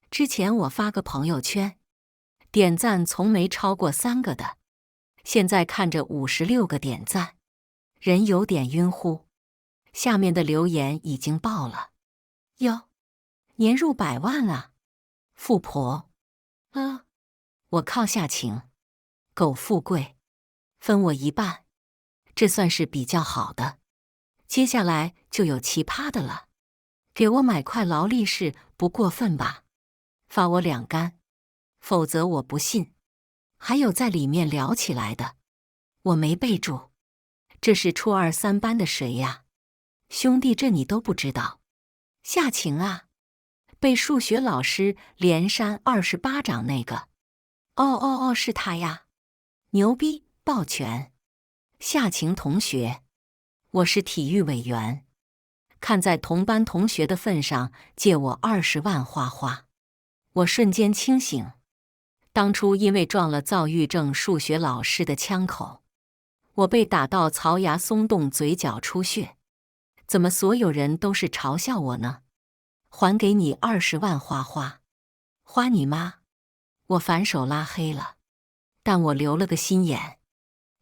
Speaker 1: 之前我发个朋友圈，点赞从没超过3个的，现在看着56个点赞，人有点晕乎。下面的留言已经爆了，哟，年入100万啊，富婆，我靠夏晴，苟富贵，分我1半，这算是比较好的。接下来就有奇葩的了，给我买块劳力士不过分吧？发我2杆，否则我不信。还有在里面聊起来的，我没备注，这是初2、3班的谁呀？兄弟，这你都不知道？夏晴啊，被数学老师连扇28掌那个。哦，是他呀，牛逼，抱拳。夏晴同学，我是体育委员，看在同班同学的份上，借我20万花花。我瞬间清醒，当初因为撞了躁郁症数学老师的枪口，我被打到槽牙松动，嘴角出血。怎么所有人都是嘲笑我呢？还给你20万花花，花你妈！我反手拉黑了，但我留了个心眼。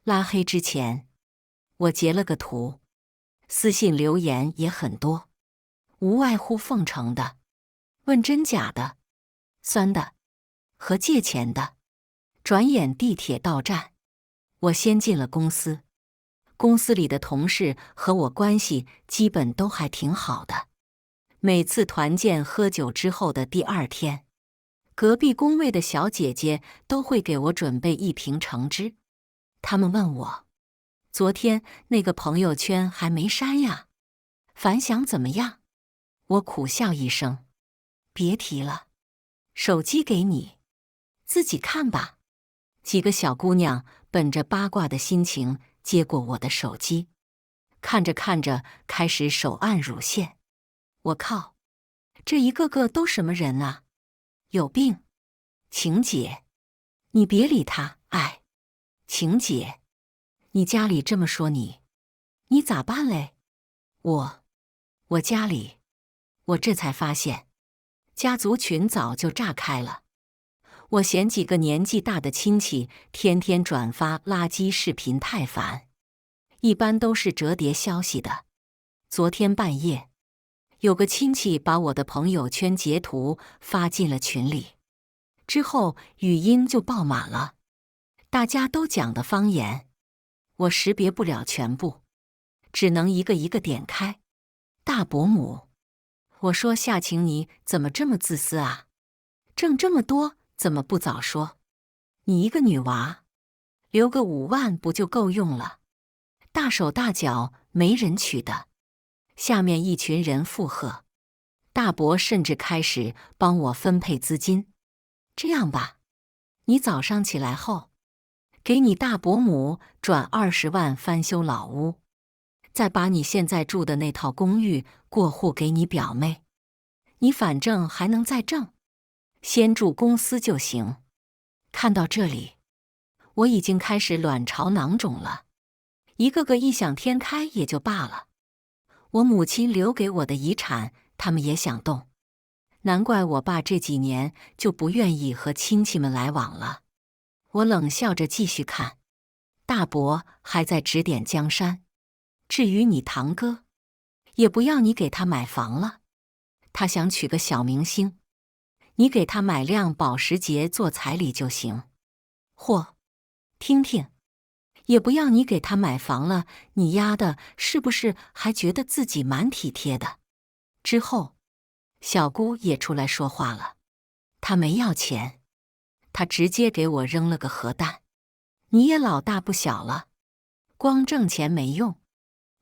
Speaker 1: 拉黑之前，我截了个图，私信留言也很多，无外乎奉承的、问真假的、酸的和借钱的。转眼地铁到站，我先进了公司。公司里的同事和我关系基本都还挺好的。每次团建喝酒之后的第2天，隔壁工位的小姐姐都会给我准备1瓶橙汁。他们问我，昨天那个朋友圈还没删呀？反响怎么样？我苦笑一声，别提了，手机给你，自己看吧。几个小姑娘本着八卦的心情接过我的手机，看着看着开始手按乳腺。我靠，这一个个都什么人啊？有病！晴姐，你别理他。哎，晴姐，你家里这么说你咋办嘞？我家里，我这才发现，家族群早就炸开了。我嫌几个年纪大的亲戚天天转发垃圾视频太烦，一般都是折叠消息的。昨天半夜，有个亲戚把我的朋友圈截图发进了群里，之后语音就爆满了，大家都讲的方言，我识别不了全部，只能一个一个点开。大伯母，我说夏晴你怎么这么自私啊？挣这么多怎么不早说？你一个女娃，留个5万不就够用了？大手大脚没人娶的。下面一群人附和，大伯甚至开始帮我分配资金。这样吧，你早上起来后，给你大伯母转20万翻修老屋，再把你现在住的那套公寓过户给你表妹。你反正还能再挣，先住公司就行。看到这里，我已经开始卵巢囊肿了，一个个异想天开也就罢了。我母亲留给我的遗产，他们也想动。难怪我爸这几年就不愿意和亲戚们来往了。我冷笑着继续看，大伯还在指点江山。至于你堂哥，也不要你给他买房了，他想娶个小明星，你给他买辆保时捷做彩礼就行。嚯，听听，也不要你给他买房了，你丫的是不是还觉得自己蛮体贴的？之后，小姑也出来说话了，她没要钱，她直接给我扔了个核弹。你也老大不小了，光挣钱没用。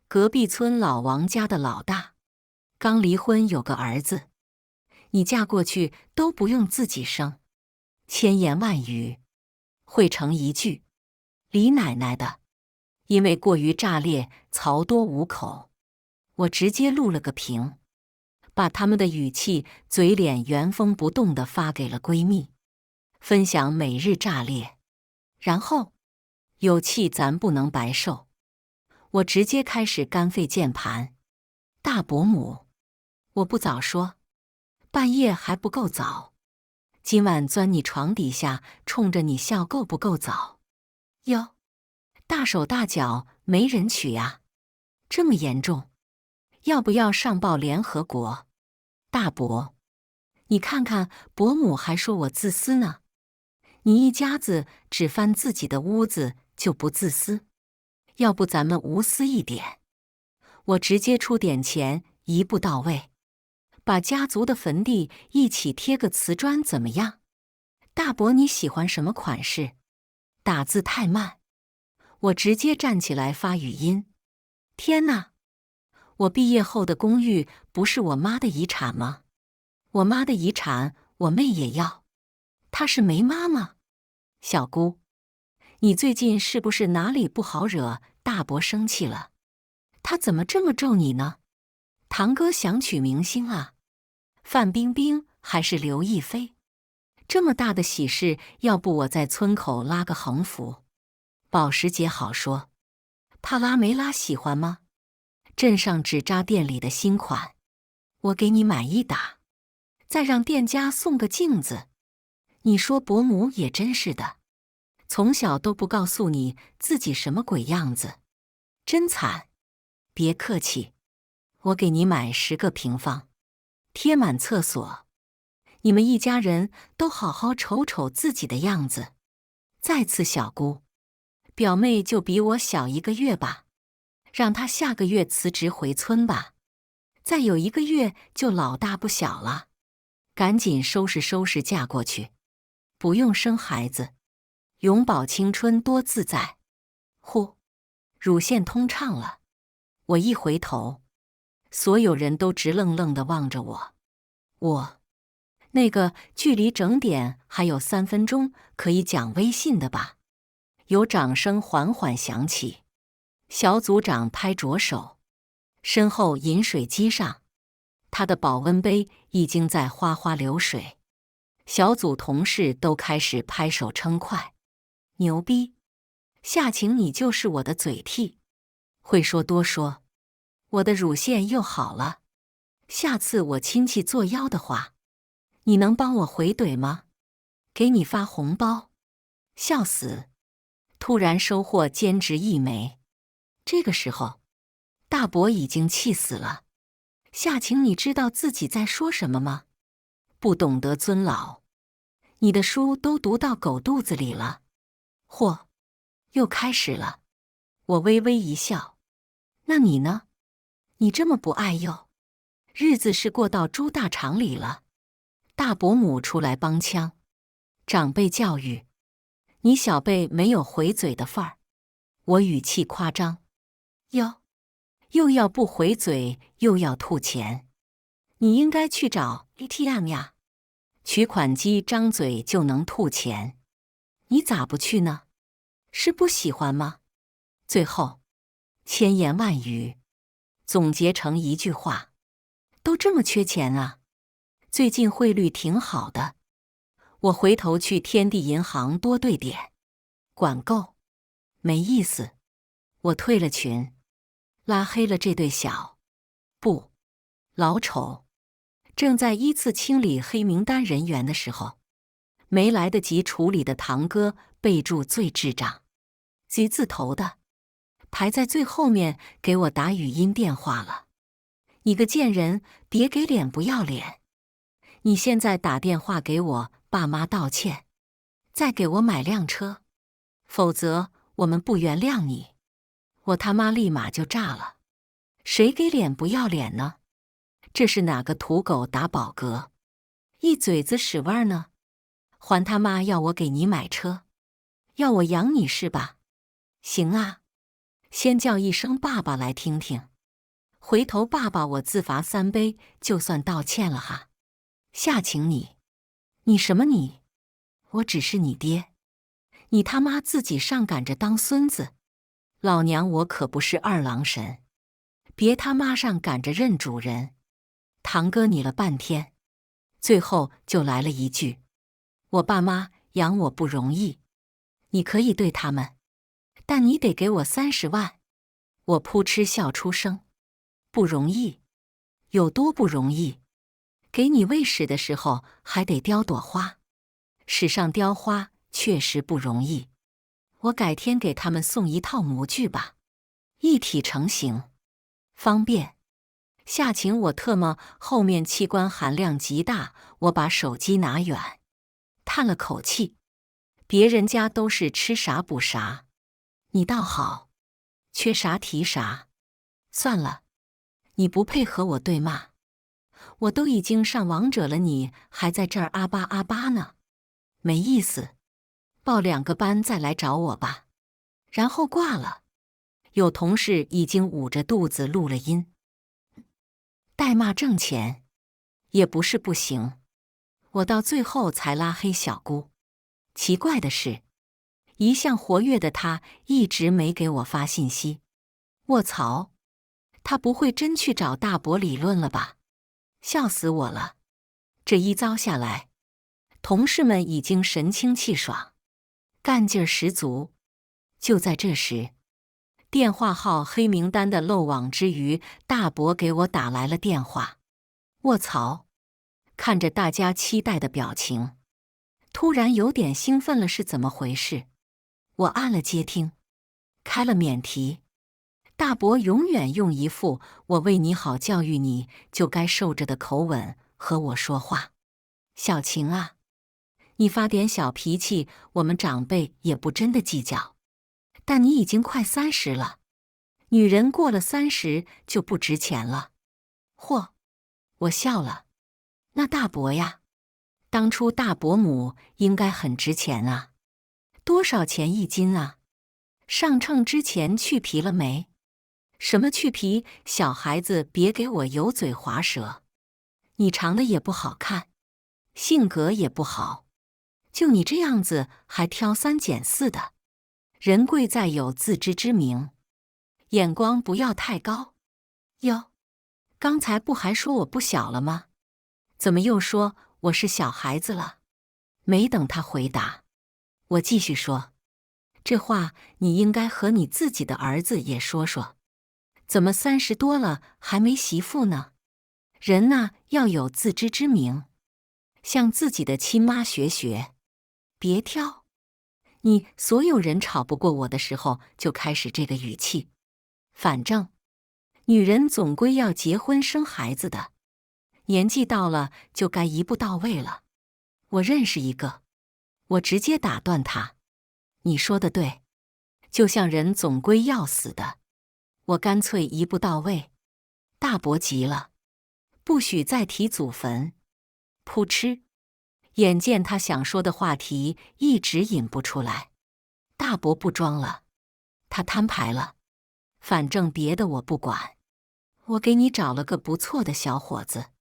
Speaker 1: 隔壁村老王家的老大，刚离婚有个儿子，你嫁过去都不用自己生，千言万语汇成一句，李奶奶的。因为过于炸裂，槽多无口，我直接录了个屏，把他们的语气嘴脸原封不动地发给了闺蜜，分享每日炸裂。然后，有气咱不能白受，我直接开始干废键盘。大伯母，我不早说，半夜还不够早，今晚钻你床底下冲着你笑够不够早？哟，大手大脚没人娶呀，这么严重？要不要上报联合国？大伯，你看看伯母还说我自私呢，你一家子只翻自己的屋子就不自私？要不咱们无私一点，我直接出点钱，一步到位，把家族的坟地一起贴个瓷砖怎么样？大伯你喜欢什么款式？打字太慢，我直接站起来发语音。天哪！我毕业后的公寓不是我妈的遗产吗？我妈的遗产我妹也要，她是没妈吗？小姑，你最近是不是哪里不好惹大伯生气了？他怎么这么咒你呢？堂哥想娶明星啊，范冰冰还是刘亦菲？这么大的喜事，要不我在村口拉个横幅？保时捷好说，帕拉梅拉喜欢吗？镇上纸扎店里的新款，我给你买一打，再让店家送个镜子。你说伯母也真是的，从小都不告诉你自己什么鬼样子，真惨。别客气，我给你买10个平方，贴满厕所，你们一家人都好好瞅瞅自己的样子。再次小姑，表妹就比我小1个月吧，让她下个月辞职回村吧，再有1个月就老大不小了，赶紧收拾收拾嫁过去，不用生孩子，永葆青春多自在。呼，乳腺通畅了。我一回头，所有人都直愣愣地望着我，那个距离整点还有3分钟可以讲微信的吧？有掌声缓缓响起，小组长拍着手，身后饮水机上，他的保温杯已经在哗哗流水。小组同事都开始拍手称快，牛逼！夏晴你就是我的嘴替，会说多说，我的乳腺又好了。下次我亲戚作妖的话，你能帮我回怼吗？给你发红包，笑死！突然收获兼职1枚。这个时候，大伯已经气死了。夏晴，你知道自己在说什么吗？不懂得尊老，你的书都读到狗肚子里了。嚯，又开始了。我微微一笑。那你呢？你这么不爱幼，日子是过到猪大肠里了。大伯母出来帮腔，长辈教育，你小辈没有回嘴的份儿。我语气夸张，哟，又要不回嘴，又要吐钱，你应该去找 ATM 呀，取款机张嘴就能吐钱，你咋不去呢？是不喜欢吗？最后，千言万语总结成一句话：都这么缺钱啊！最近汇率挺好的，我回头去天地银行多兑点。管够，没意思。我退了群，拉黑了这对不老丑。正在依次清理黑名单人员的时候，没来得及处理的堂哥备注最智障，G 字头的，排在最后面给我打语音电话了。你个贱人，别给脸不要脸！你现在打电话给我爸妈道歉，再给我买辆车，否则我们不原谅你！我他妈立马就炸了。谁给脸不要脸呢？这是哪个土狗打饱嗝，一嘴子屎味儿呢？还他妈要我给你买车，要我养你是吧？行啊，先叫一声爸爸来听听，回头爸爸我自罚3杯，就算道歉了哈。下请你，你什么你？我只是你爹，你他妈自己上赶着当孙子，老娘我可不是二郎神，别他妈上赶着认主人。堂哥你了半天，最后就来了一句：我爸妈养我不容易，你可以对他们，但你得给我30万。我扑哧笑出声，不容易？有多不容易？给你喂屎的时候还得叼朵花，屎上雕花确实不容易。我改天给他们送一套模具吧，一体成型，方便。下情我特么后面器官含量极大，我把手机拿远，叹了口气。别人家都是吃啥补啥，你倒好，缺啥提啥。算了，你不配和我对骂，我都已经上王者了，你还在这儿啊吧啊吧呢，没意思。报2个班再来找我吧。然后挂了。有同事已经捂着肚子录了音。代骂挣钱也不是不行，我到最后才拉黑小姑。奇怪的是，一向活跃的她一直没给我发信息。卧槽，她不会真去找大伯理论了吧？笑死我了！这一遭下来，同事们已经神清气爽，干劲儿十足。就在这时，电话号黑名单的漏网之鱼大伯给我打来了电话。卧槽！看着大家期待的表情，突然有点兴奋了，是怎么回事？我按了接听，开了免提。大伯永远用一副我为你好教育你就该受着的口吻和我说话。小晴啊，你发点小脾气，我们长辈也不真的计较。但你已经快30了，女人过了30就不值钱了。嚯！我笑了。那大伯呀，当初大伯母应该很值钱啊。多少钱1斤啊？上秤之前去皮了没？什么去皮？小孩子别给我油嘴滑舌。你长得也不好看，性格也不好，就你这样子还挑3拣4的。人贵在有自知之明，眼光不要太高。哟，刚才不还说我不小了吗？怎么又说我是小孩子了？没等他回答，我继续说，这话你应该和你自己的儿子也说说，怎么30多了还没媳妇呢？人呐，要有自知之明，向自己的亲妈学学，别挑。你所有人吵不过我的时候就开始这个语气，反正女人总归要结婚生孩子的，年纪到了就该一步到位了。我认识一个，我直接打断他，你说的对，就像人总归要死的，我干脆一步到位。大伯急了，不许再提祖坟。噗嗤，眼见他想说的话题一直引不出来，大伯不装了，他摊牌了，反正别的我不管，我给你找了个不错的小伙子，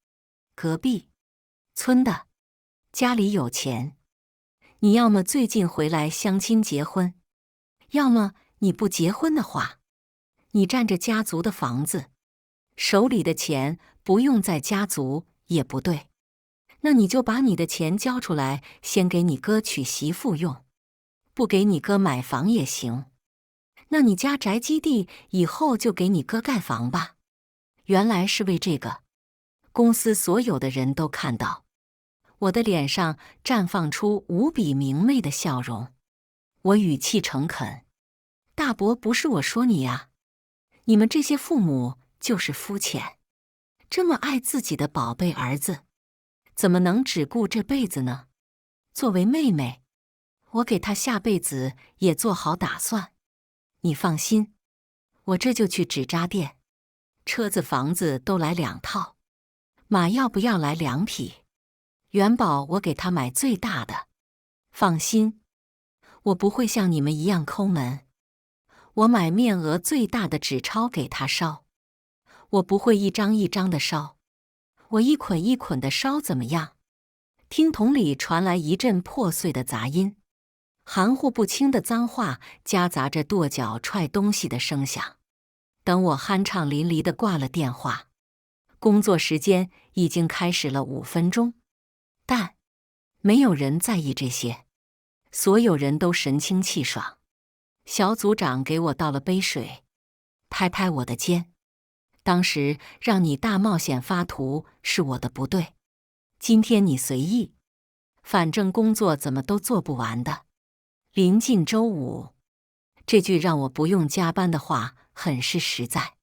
Speaker 1: 隔壁村的，家里有钱，你要么最近回来相亲结婚，要么你不结婚的话，你占着家族的房子，手里的钱不用在家族也不对，那你就把你的钱交出来，先给你哥娶媳妇用，不给你哥买房也行。那你家宅基地以后就给你哥盖房吧。原来是为这个。公司所有的人都看到，我的脸上绽放出无比明媚的笑容。我语气诚恳：大伯，不是我说你呀，你们这些父母就是肤浅，这么爱自己的宝贝儿子，怎么能只顾这辈子呢？作为妹妹，我给他下辈子也做好打算。你放心，我这就去纸扎店，车子房子都来2套，马要不要来2匹？元宝我给他买最大的。放心，我不会像你们一样抠门。我买面额最大的纸钞给他烧，我不会一张一张的烧，我一捆一捆的烧怎么样？听筒里传来一阵破碎的杂音，含糊不清的脏话夹杂着跺脚踹东西的声响。等我酣畅淋漓地挂了电话，工作时间已经开始了5分钟，但没有人在意这些，所有人都神清气爽。小组长给我倒了杯水，拍拍我的肩：当时让你大冒险发图是我的不对，今天你随意，反正工作怎么都做不完的。临近周5，这句让我不用加班的话很是实在。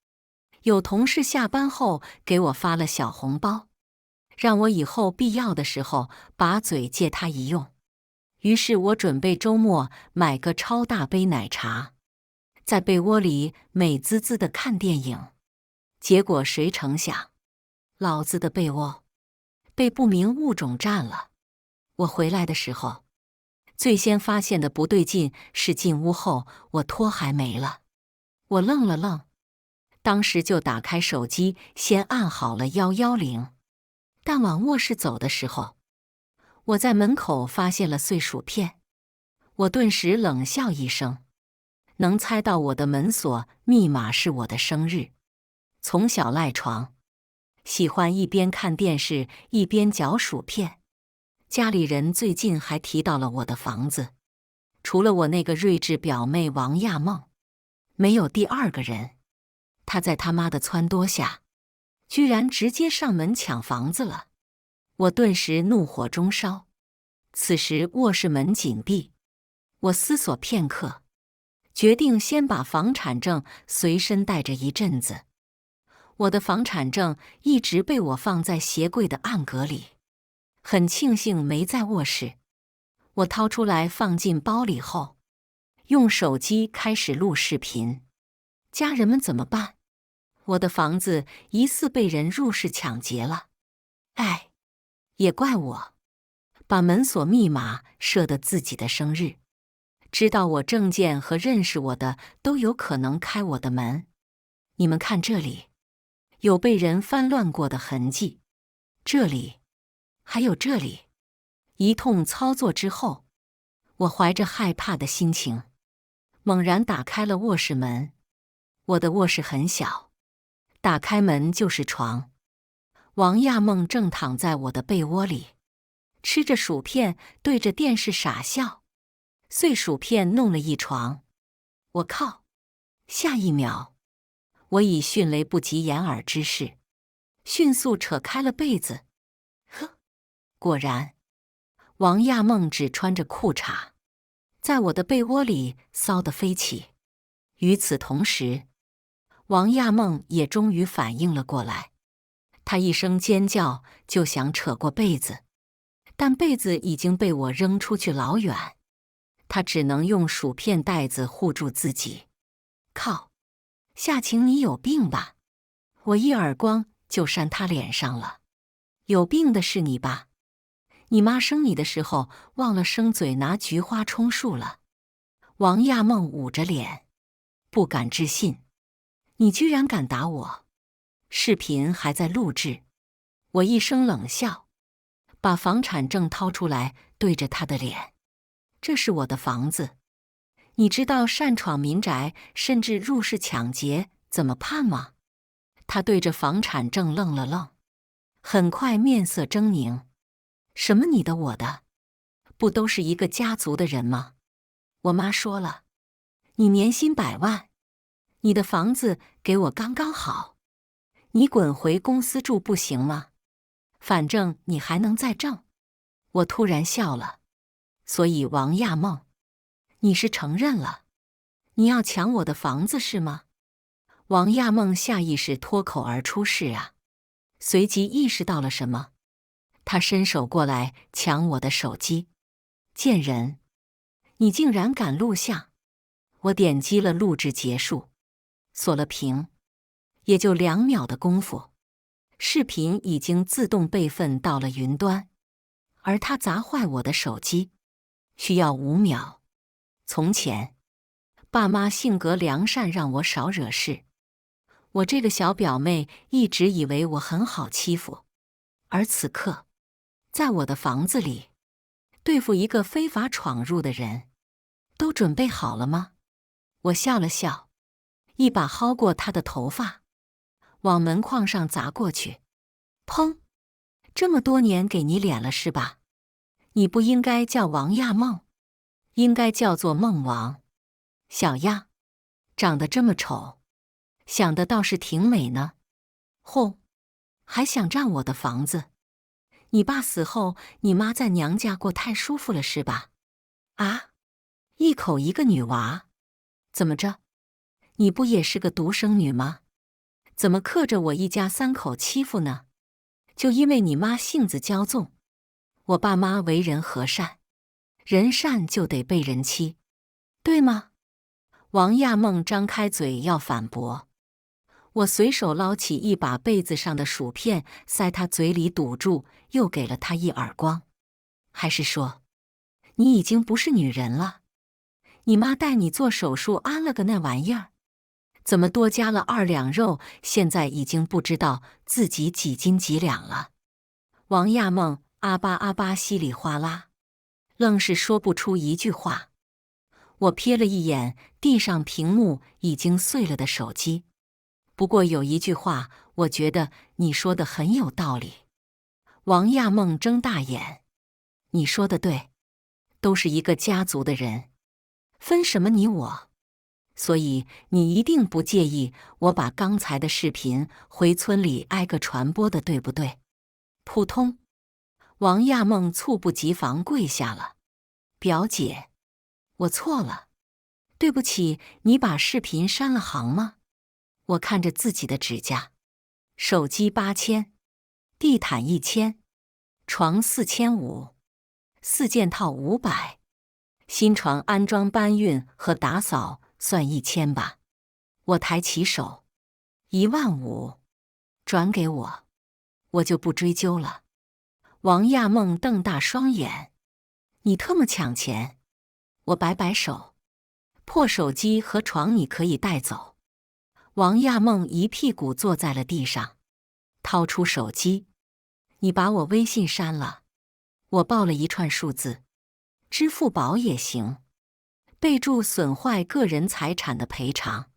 Speaker 1: 有同事下班后给我发了小红包，让我以后必要的时候把嘴借他一用。于是我准备周末买个超大杯奶茶，在被窝里美滋滋地看电影。结果谁成想，老子的被窝被不明物种占了。我回来的时候，最先发现的不对劲是进屋后我拖还没了。我愣了愣，当时就打开手机先按好了110，但往卧室走的时候，我在门口发现了碎薯片。我顿时冷笑一声，能猜到我的门锁密码是我的生日。从小赖床，喜欢一边看电视一边嚼薯片。家里人最近还提到了我的房子，除了我那个睿智表妹王亚梦，没有第2个人。她在他妈的撺掇下，居然直接上门抢房子了。我顿时怒火中烧。此时卧室门紧闭，我思索片刻，决定先把房产证随身带着一阵子。我的房产证一直被我放在鞋柜的暗格里，很庆幸没在卧室。我掏出来放进包里后，用手机开始录视频。家人们怎么办？我的房子疑似被人入室抢劫了。哎，也怪我，把门锁密码设的自己的生日，知道我证件和认识我的都有可能开我的门。你们看这里，有被人翻乱过的痕迹，这里，还有这里。一通操作之后，我怀着害怕的心情，猛然打开了卧室门。我的卧室很小，打开门就是床。王亚梦正躺在我的被窝里，吃着薯片，对着电视傻笑。碎薯片弄了一床。我靠！下一秒，我以迅雷不及掩耳之势，迅速扯开了被子。呵，果然，王亚梦只穿着裤衩，在我的被窝里骚得飞起。与此同时，王亚梦也终于反应了过来，她一声尖叫，就想扯过被子，但被子已经被我扔出去老远，她只能用薯片袋子护住自己。靠，夏晴，你有病吧？我一耳光就扇她脸上了。有病的是你吧？你妈生你的时候忘了生嘴拿菊花充数了。王亚梦捂着脸，不敢置信。你居然敢打我！视频还在录制。我一声冷笑，把房产证掏出来对着他的脸。这是我的房子，你知道擅闯民宅甚至入室抢劫怎么判吗？他对着房产证愣了愣，很快面色狰狞。什么你的我的？不都是一个家族的人吗？我妈说了，你年薪100万，你的房子给我刚刚好，你滚回公司住不行吗？反正你还能再挣。我突然笑了。所以王亚梦，你是承认了，你要抢我的房子是吗？王亚梦下意识脱口而出是啊，随即意识到了什么，他伸手过来抢我的手机。贱人，你竟然敢录像！我点击了录制结束，锁了屏，也就2秒的功夫，视频已经自动备份到了云端，而他砸坏我的手机需要5秒。从前，爸妈性格良善，让我少惹事。我这个小表妹一直以为我很好欺负，而此刻，在我的房子里，对付一个非法闯入的人，都准备好了吗？我笑了笑，一把薅过他的头发，往门框上砸过去。砰！这么多年给你脸了是吧？你不应该叫王亚梦，应该叫做梦王。小样，长得这么丑，想的倒是挺美呢。吼，还想占我的房子？你爸死后，你妈在娘家过太舒服了是吧？啊，一口一个女娃，怎么着？你不也是个独生女吗？怎么克着我一家3口欺负呢？就因为你妈性子骄纵，我爸妈为人和善，人善就得被人欺，对吗？王亚梦张开嘴要反驳，我随手捞起一把被子上的薯片，塞他嘴里堵住，又给了他一耳光。还是说，你已经不是女人了？你妈带你做手术安了个那玩意儿，怎么多加了2两肉？现在已经不知道自己几斤几两了。王亚梦啊吧啊吧稀里哗啦，愣是说不出一句话。我瞥了一眼地上屏幕已经碎了的手机，不过有一句话，我觉得你说的很有道理。王亚梦睁大眼，你说的对，都是一个家族的人，分什么你我？所以你一定不介意我把刚才的视频回村里挨个传播的，对不对？扑通，王亚梦猝不及防跪下了。表姐，我错了，对不起。你把视频删了行吗？我看着自己的指甲，手机8000，地毯1000，床4500，4件套500，新床安装搬运和打扫算1000吧。我抬起手，15000，转给我，我就不追究了。王亚梦瞪大双眼，你特么抢钱？我摆摆手，破手机和床你可以带走。王亚梦一屁股坐在了地上，掏出手机，你把我微信删了。我报了一串数字，支付宝也行，备注损坏个人财产的赔偿。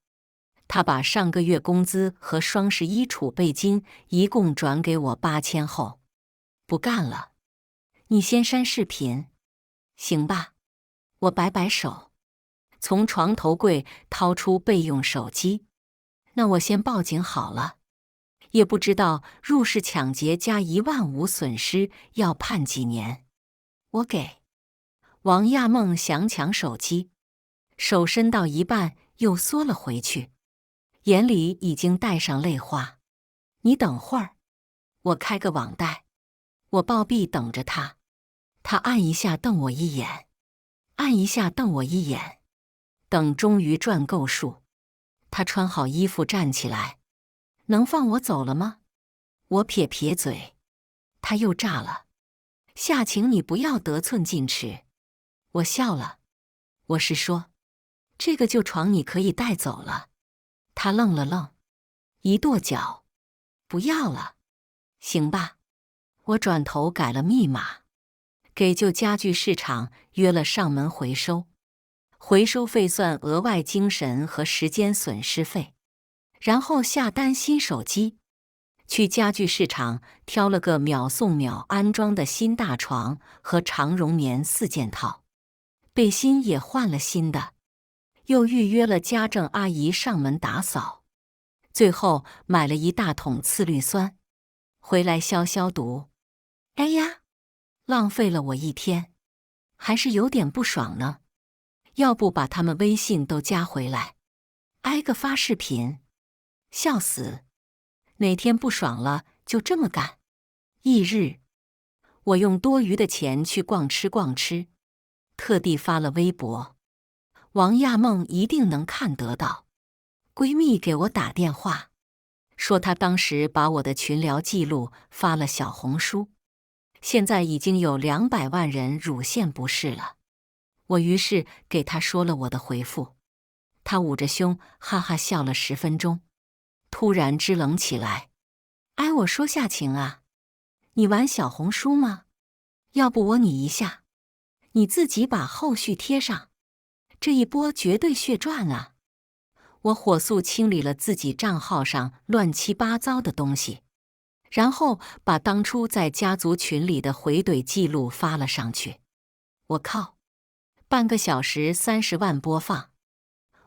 Speaker 1: 他把上个月工资和双11储备金一共转给我8000后，不干了，你先删视频，行吧？我摆摆手，从床头柜掏出备用手机。那我先报警好了，也不知道入室抢劫加15000损失要判几年。我给。王亚梦想抢手机，手伸到一半又缩了回去，眼里已经带上泪花。你等会儿，我开个网贷。我暴毙等着他，他按一下瞪我一眼，按一下瞪我一眼，等终于赚够数，他穿好衣服站起来，能放我走了吗？我撇撇嘴，他又炸了，下请你不要得寸进尺。我笑了，我是说，这个旧床你可以带走了。他愣了愣，一跺脚，不要了，行吧？我转头改了密码，给旧家具市场约了上门回收。回收费算额外精神和时间损失费，然后下单新手机。去家具市场挑了个秒送秒安装的新大床和长绒棉4件套，背心也换了新的，又预约了家政阿姨上门打扫，最后买了一大桶次氯酸，回来消毒。哎呀，浪费了我一天，还是有点不爽呢。要不把他们微信都加回来，挨个发视频，笑死！哪天不爽了就这么干。翌日，我用多余的钱去逛吃，特地发了微博，王亚梦一定能看得到。闺蜜给我打电话，说她当时把我的群聊记录发了小红书，现在已经有200万人乳腺不适了。我于是给她说了我的回复，她捂着胸哈哈笑了10分钟，突然支棱起来。哎，我说夏晴啊，你玩小红书吗？要不我你一下，你自己把后续贴上，这一波绝对血赚啊！我火速清理了自己账号上乱七八糟的东西，然后把当初在家族群里的回怼记录发了上去。我靠，半个小时30万播放！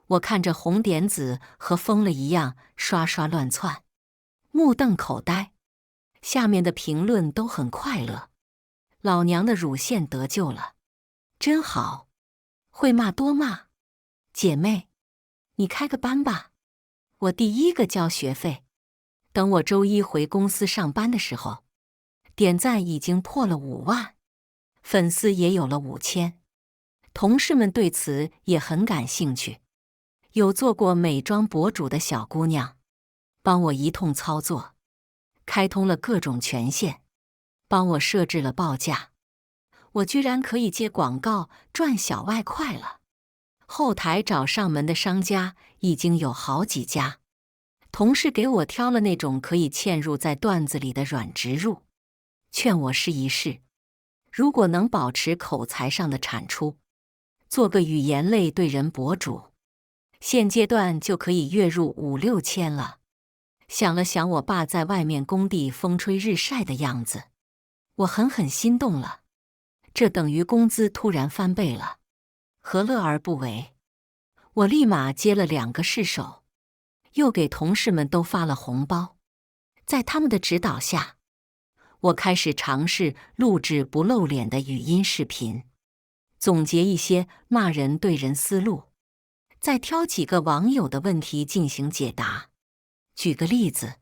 Speaker 1: 我看着红点子和疯了一样刷刷乱窜，目瞪口呆。下面的评论都很快乐，老娘的乳腺得救了，真好，会骂多骂，姐妹，你开个班吧，我第一个交学费。等我周一回公司上班的时候，点赞已经破了5万，粉丝也有了5000。同事们对此也很感兴趣，有做过美妆博主的小姑娘帮我一通操作，开通了各种权限，帮我设置了报价，我居然可以接广告赚小外快了。后台找上门的商家已经有好几家，同事给我挑了那种可以嵌入在段子里的软植入，劝我试一试，如果能保持口才上的产出，做个语言类对人博主，现阶段就可以月入5-6千了。想了想我爸在外面工地风吹日晒的样子，我狠狠心动了。这等于工资突然翻倍了，何乐而不为？我立马接了2个试手，又给同事们都发了红包。在他们的指导下，我开始尝试录制不露脸的语音视频，总结一些骂人对人思路，再挑几个网友的问题进行解答。举个例子，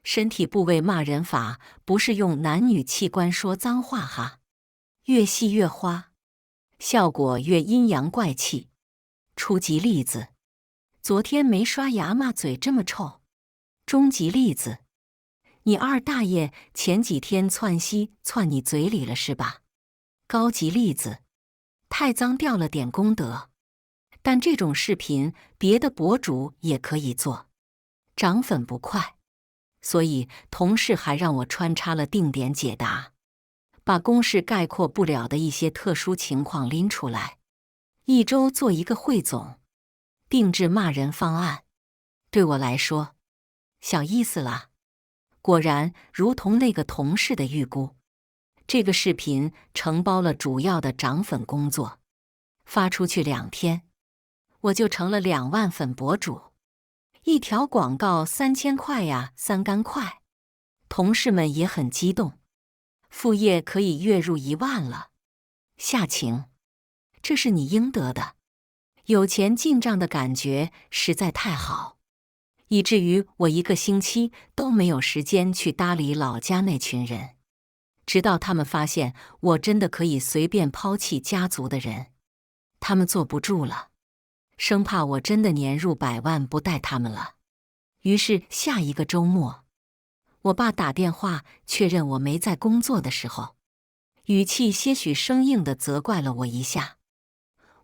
Speaker 1: 身体部位骂人法不是用男女器官说脏话哈，越细越花，效果越阴阳怪气。初级例子，昨天没刷牙骂嘴这么臭。中级例子，你二大爷前几天窜稀窜你嘴里了是吧？高级例子，太脏掉了点功德。但这种视频别的博主也可以做，涨粉不快，所以同事还让我穿插了定点解答，把公式概括不了的一些特殊情况拎出来，一周做一个汇总，定制骂人方案。对我来说，小意思啦。果然，如同那个同事的预估，这个视频承包了主要的涨粉工作，发出去2天，我就成了2万粉博主，一条广告3000块呀，3干快。同事们也很激动，副业可以月入1万了。夏晴，这是你应得的，有钱进账的感觉实在太好，以至于我1个星期都没有时间去搭理老家那群人，直到他们发现我真的可以随便抛弃家族的人，他们坐不住了，生怕我真的年入100万不带他们了。于是下一个周末，我爸打电话确认我没在工作的时候，语气些许生硬地责怪了我一下。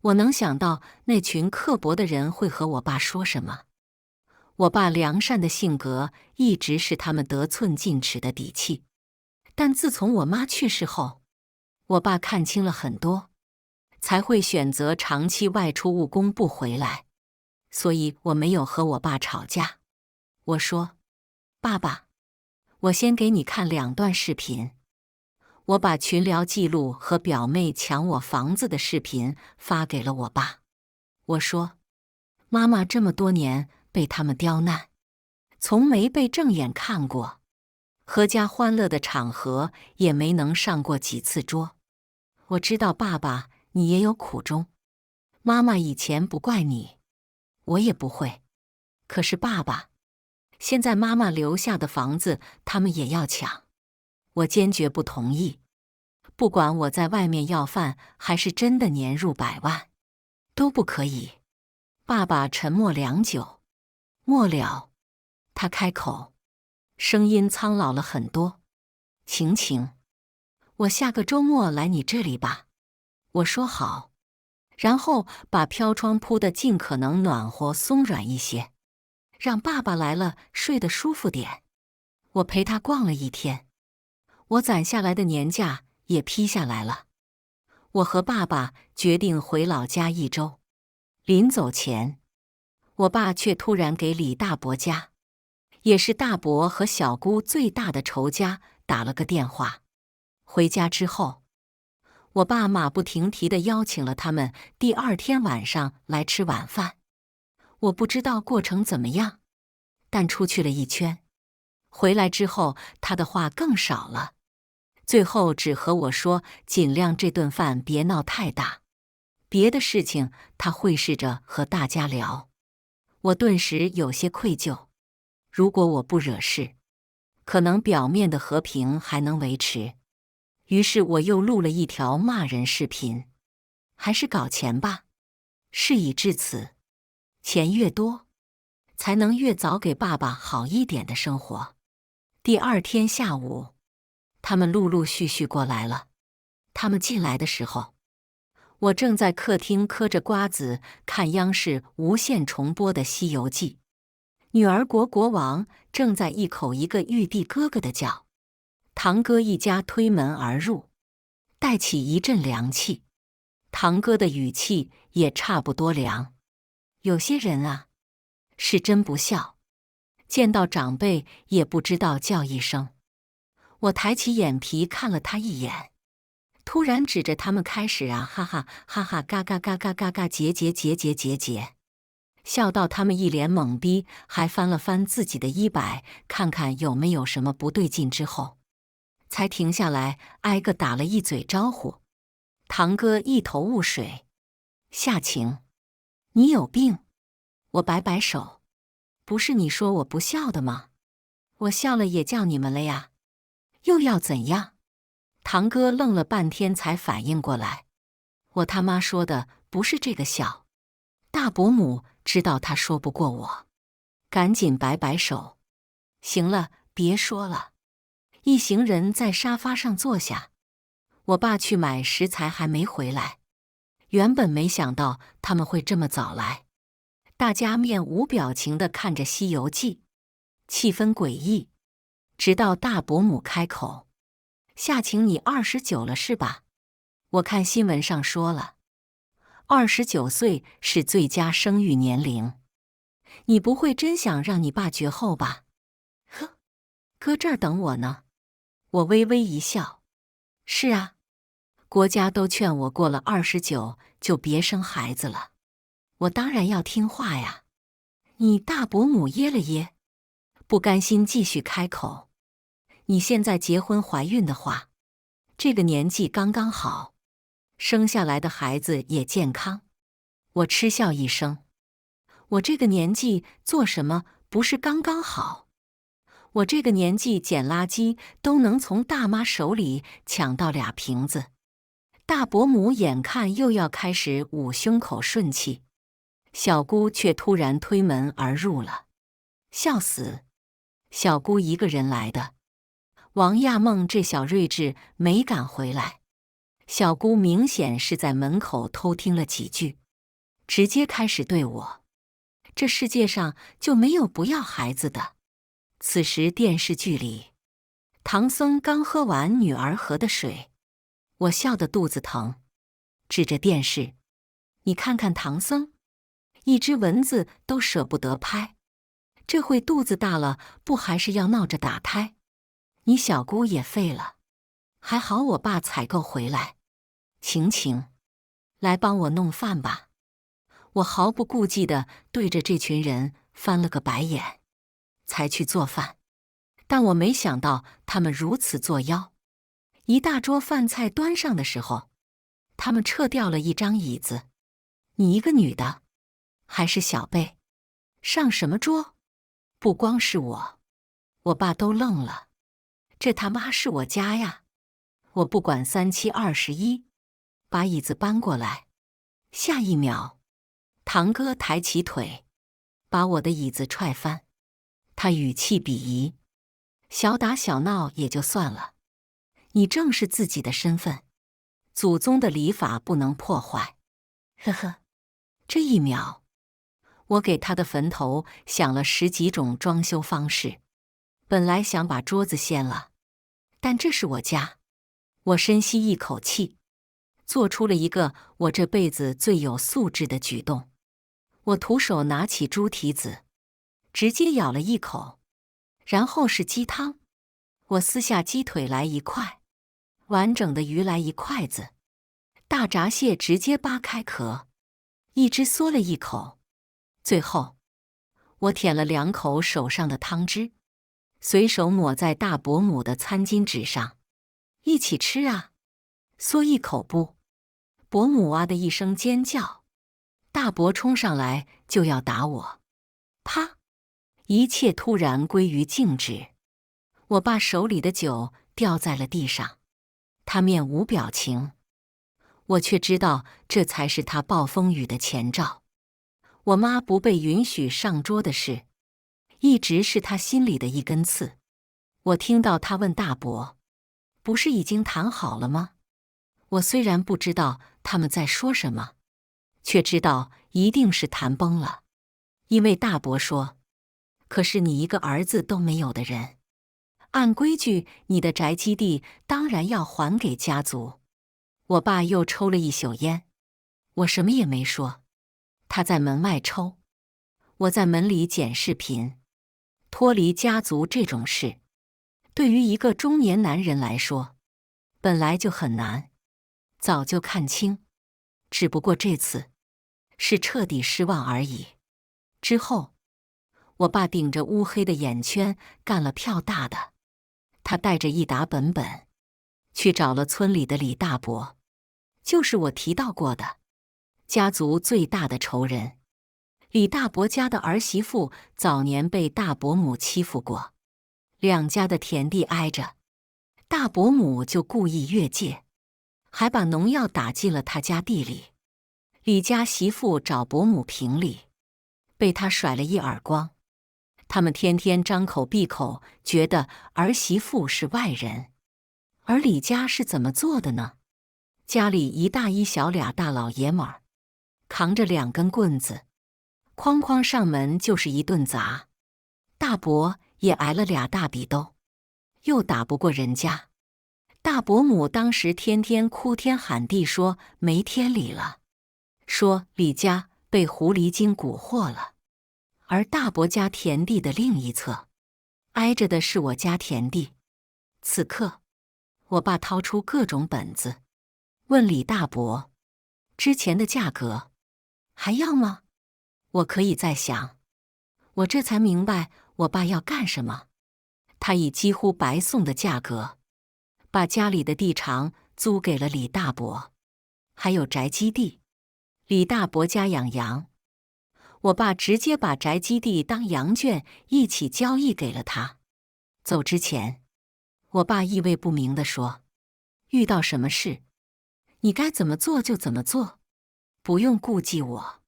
Speaker 1: 我能想到那群刻薄的人会和我爸说什么。我爸良善的性格一直是他们得寸进尺的底气，但自从我妈去世后，我爸看清了很多，才会选择长期外出务工不回来。所以我没有和我爸吵架。我说：爸爸，我先给你看2段视频。我把群聊记录和表妹抢我房子的视频发给了我爸。我说：妈妈这么多年被他们刁难，从没被正眼看过，阖家欢乐的场合也没能上过几次桌。我知道爸爸你也有苦衷，妈妈以前不怪你，我也不会。可是爸爸，现在妈妈留下的房子他们也要抢，我坚决不同意。不管我在外面要饭还是真的年入100万，都不可以。爸爸沉默良久，末了，他开口，声音苍老了很多：晴晴，我下个周末来你这里吧。我说好，然后把飘窗铺得尽可能暖和松软一些，让爸爸来了睡得舒服点。我陪他逛了1天，我攒下来的年假也批下来了。我和爸爸决定回老家1周。临走前，我爸却突然给李大伯家，也是大伯和小姑最大的仇家，打了个电话。回家之后，我爸马不停蹄地邀请了他们第2天晚上来吃晚饭。我不知道过程怎么样，但出去了1圈，回来之后他的话更少了，最后只和我说尽量这顿饭别闹太大，别的事情他会试着和大家聊。我顿时有些愧疚，如果我不惹事，可能表面的和平还能维持。于是我又录了1条骂人视频。还是搞钱吧，事已至此，钱越多，才能越早给爸爸好一点的生活。第2天下午，他们陆陆续续过来了。他们进来的时候，我正在客厅嗑着瓜子，看央视无线重播的《西游记》。女儿国王正在一口一个玉帝哥哥的叫。堂哥一家推门而入，带起一阵凉气。堂哥的语气也差不多凉。有些人啊，是真不孝，见到长辈也不知道叫一声。我抬起眼皮看了他一眼，突然指着他们开始啊哈哈哈哈嘎嘎嘎嘎嘎嘎结，笑到他们一脸懵逼，还翻了翻自己的衣摆，看看有没有什么不对劲之后，才停下来，挨个打了一嘴招呼。堂哥一头雾水：夏晴，你有病？我摆摆手：不是你说我不孝的吗？我孝了也叫你们了呀，又要怎样？堂哥愣了半天才反应过来，我他妈说的不是这个孝。大伯母知道他说不过我，赶紧摆摆手：行了，别说了。一行人在沙发上坐下，我爸去买食材还没回来。原本没想到他们会这么早来，大家面无表情地看着《西游记》，气氛诡异。直到大伯母开口：夏晴，你29了是吧？我看新闻上说了，29岁是最佳生育年龄。你不会真想让你爸绝后吧？呵，搁这儿等我呢。我微微一笑：是啊，国家都劝我过了29就别生孩子了，我当然要听话呀。你大伯母噎了噎，不甘心继续开口：你现在结婚怀孕的话，这个年纪刚刚好，生下来的孩子也健康。我嗤笑一声：我这个年纪做什么不是刚刚好？我这个年纪捡垃圾都能从大妈手里抢到2瓶子。大伯母眼看又要开始捂胸口顺气，小姑却突然推门而入了。笑死，小姑一个人来的，王亚梦这小睿智没敢回来。小姑明显是在门口偷听了几句，直接开始对我：这世界上就没有不要孩子的。此时电视剧里，唐僧刚喝完女儿河的水，我笑得肚子疼。指着电视：“你看看唐僧，一只蚊子都舍不得拍，这会肚子大了，不还是要闹着打胎？你小姑也废了。还好我爸采购回来。晴晴，来帮我弄饭吧。”我毫不顾忌地对着这群人翻了个白眼，才去做饭。但我没想到他们如此作妖。一大桌饭菜端上的时候，他们撤掉了一张椅子。你一个女的，还是小辈，上什么桌？不光是我爸都愣了。这他妈是我家呀！我不管3721，把椅子搬过来。下一秒，堂哥抬起腿，把我的椅子踹翻。他语气鄙夷：“小打小闹也就算了，你正视自己的身份，祖宗的礼法不能破坏。”呵呵，这一秒，我给他的坟头想了10几种装修方式。本来想把桌子掀了，但这是我家。我深吸一口气，做出了一个我这辈子最有素质的举动。我徒手拿起猪蹄子，直接咬了一口，然后是鸡汤。我撕下鸡腿来1块，完整的鱼来1筷子，大闸蟹直接扒开壳，一只嗦了一口。最后，我舔了2口手上的汤汁，随手抹在大伯母的餐巾纸上。一起吃啊！嗦一口不？伯母哇的一声尖叫，大伯冲上来就要打我。啪！一切突然归于静止。我爸手里的酒掉在了地上，他面无表情。我却知道这才是他暴风雨的前兆。我妈不被允许上桌的事，一直是他心里的一根刺。我听到他问大伯：“不是已经谈好了吗？”我虽然不知道他们在说什么，却知道一定是谈崩了。因为大伯说：“可是你一个儿子都没有的人，按规矩你的宅基地当然要还给家族。”我爸又抽了一宿烟，我什么也没说。他在门外抽，我在门里剪视频。脱离家族这种事，对于一个中年男人来说，本来就很难。早就看清，只不过这次是彻底失望而已。之后，我爸顶着乌黑的眼圈干了票大的。他带着一沓本本，去找了村里的李大伯，就是我提到过的家族最大的仇人。李大伯家的儿媳妇早年被大伯母欺负过，2家的田地挨着，大伯母就故意越界，还把农药打进了他家地里。李家媳妇找伯母评理，被他甩了一耳光。他们天天张口闭口觉得儿媳妇是外人，而李家是怎么做的呢？家里一大一小2大老爷们儿，扛着2根棍子，哐哐上门就是一顿砸。大伯也挨了2大笔兜，又打不过人家。大伯母当时天天哭天喊地说没天理了，说李家被狐狸精蛊惑了。而大伯家田地的另一侧，挨着的是我家田地。此刻，我爸掏出各种本子，问李大伯：“之前的价格还要吗？”我可以再想。我这才明白我爸要干什么。他以几乎白送的价格，把家里的地场租给了李大伯，还有宅基地。李大伯家养羊，我爸直接把宅基地当羊圈一起交易给了他。走之前，我爸意味不明地说：“遇到什么事，你该怎么做就怎么做，不用顾忌我。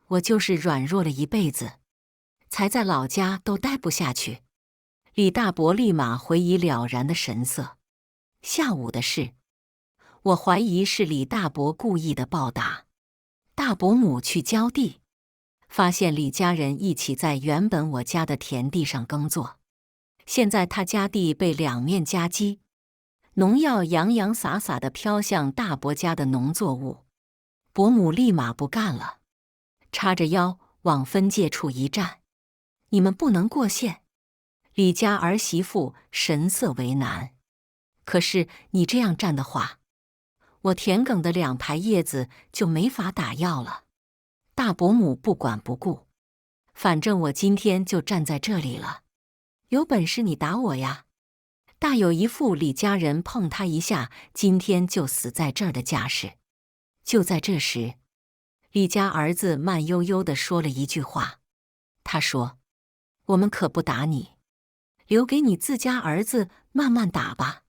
Speaker 1: 我就是软弱了一辈子，才在老家都待不下去。”李大伯立马回以了然的神色。下午的事，我怀疑是李大伯故意的暴打。大伯母去浇地，发现李家人一起在原本我家的田地上耕作，现在他家地被2面夹击，农药洋洋洒洒地飘向大伯家的农作物。伯母立马不干了，叉着腰往分界处一站：“你们不能过线。”李家儿媳妇神色为难：“可是你这样站的话，我田埂的2排叶子就没法打药了。”大伯母不管不顾：“反正我今天就站在这里了，有本事你打我呀！”大有一副李家人碰他一下，今天就死在这儿的架势。就在这时，李家儿子慢悠悠地说了一句话，他说：“我们可不打你，留给你自家儿子慢慢打吧。”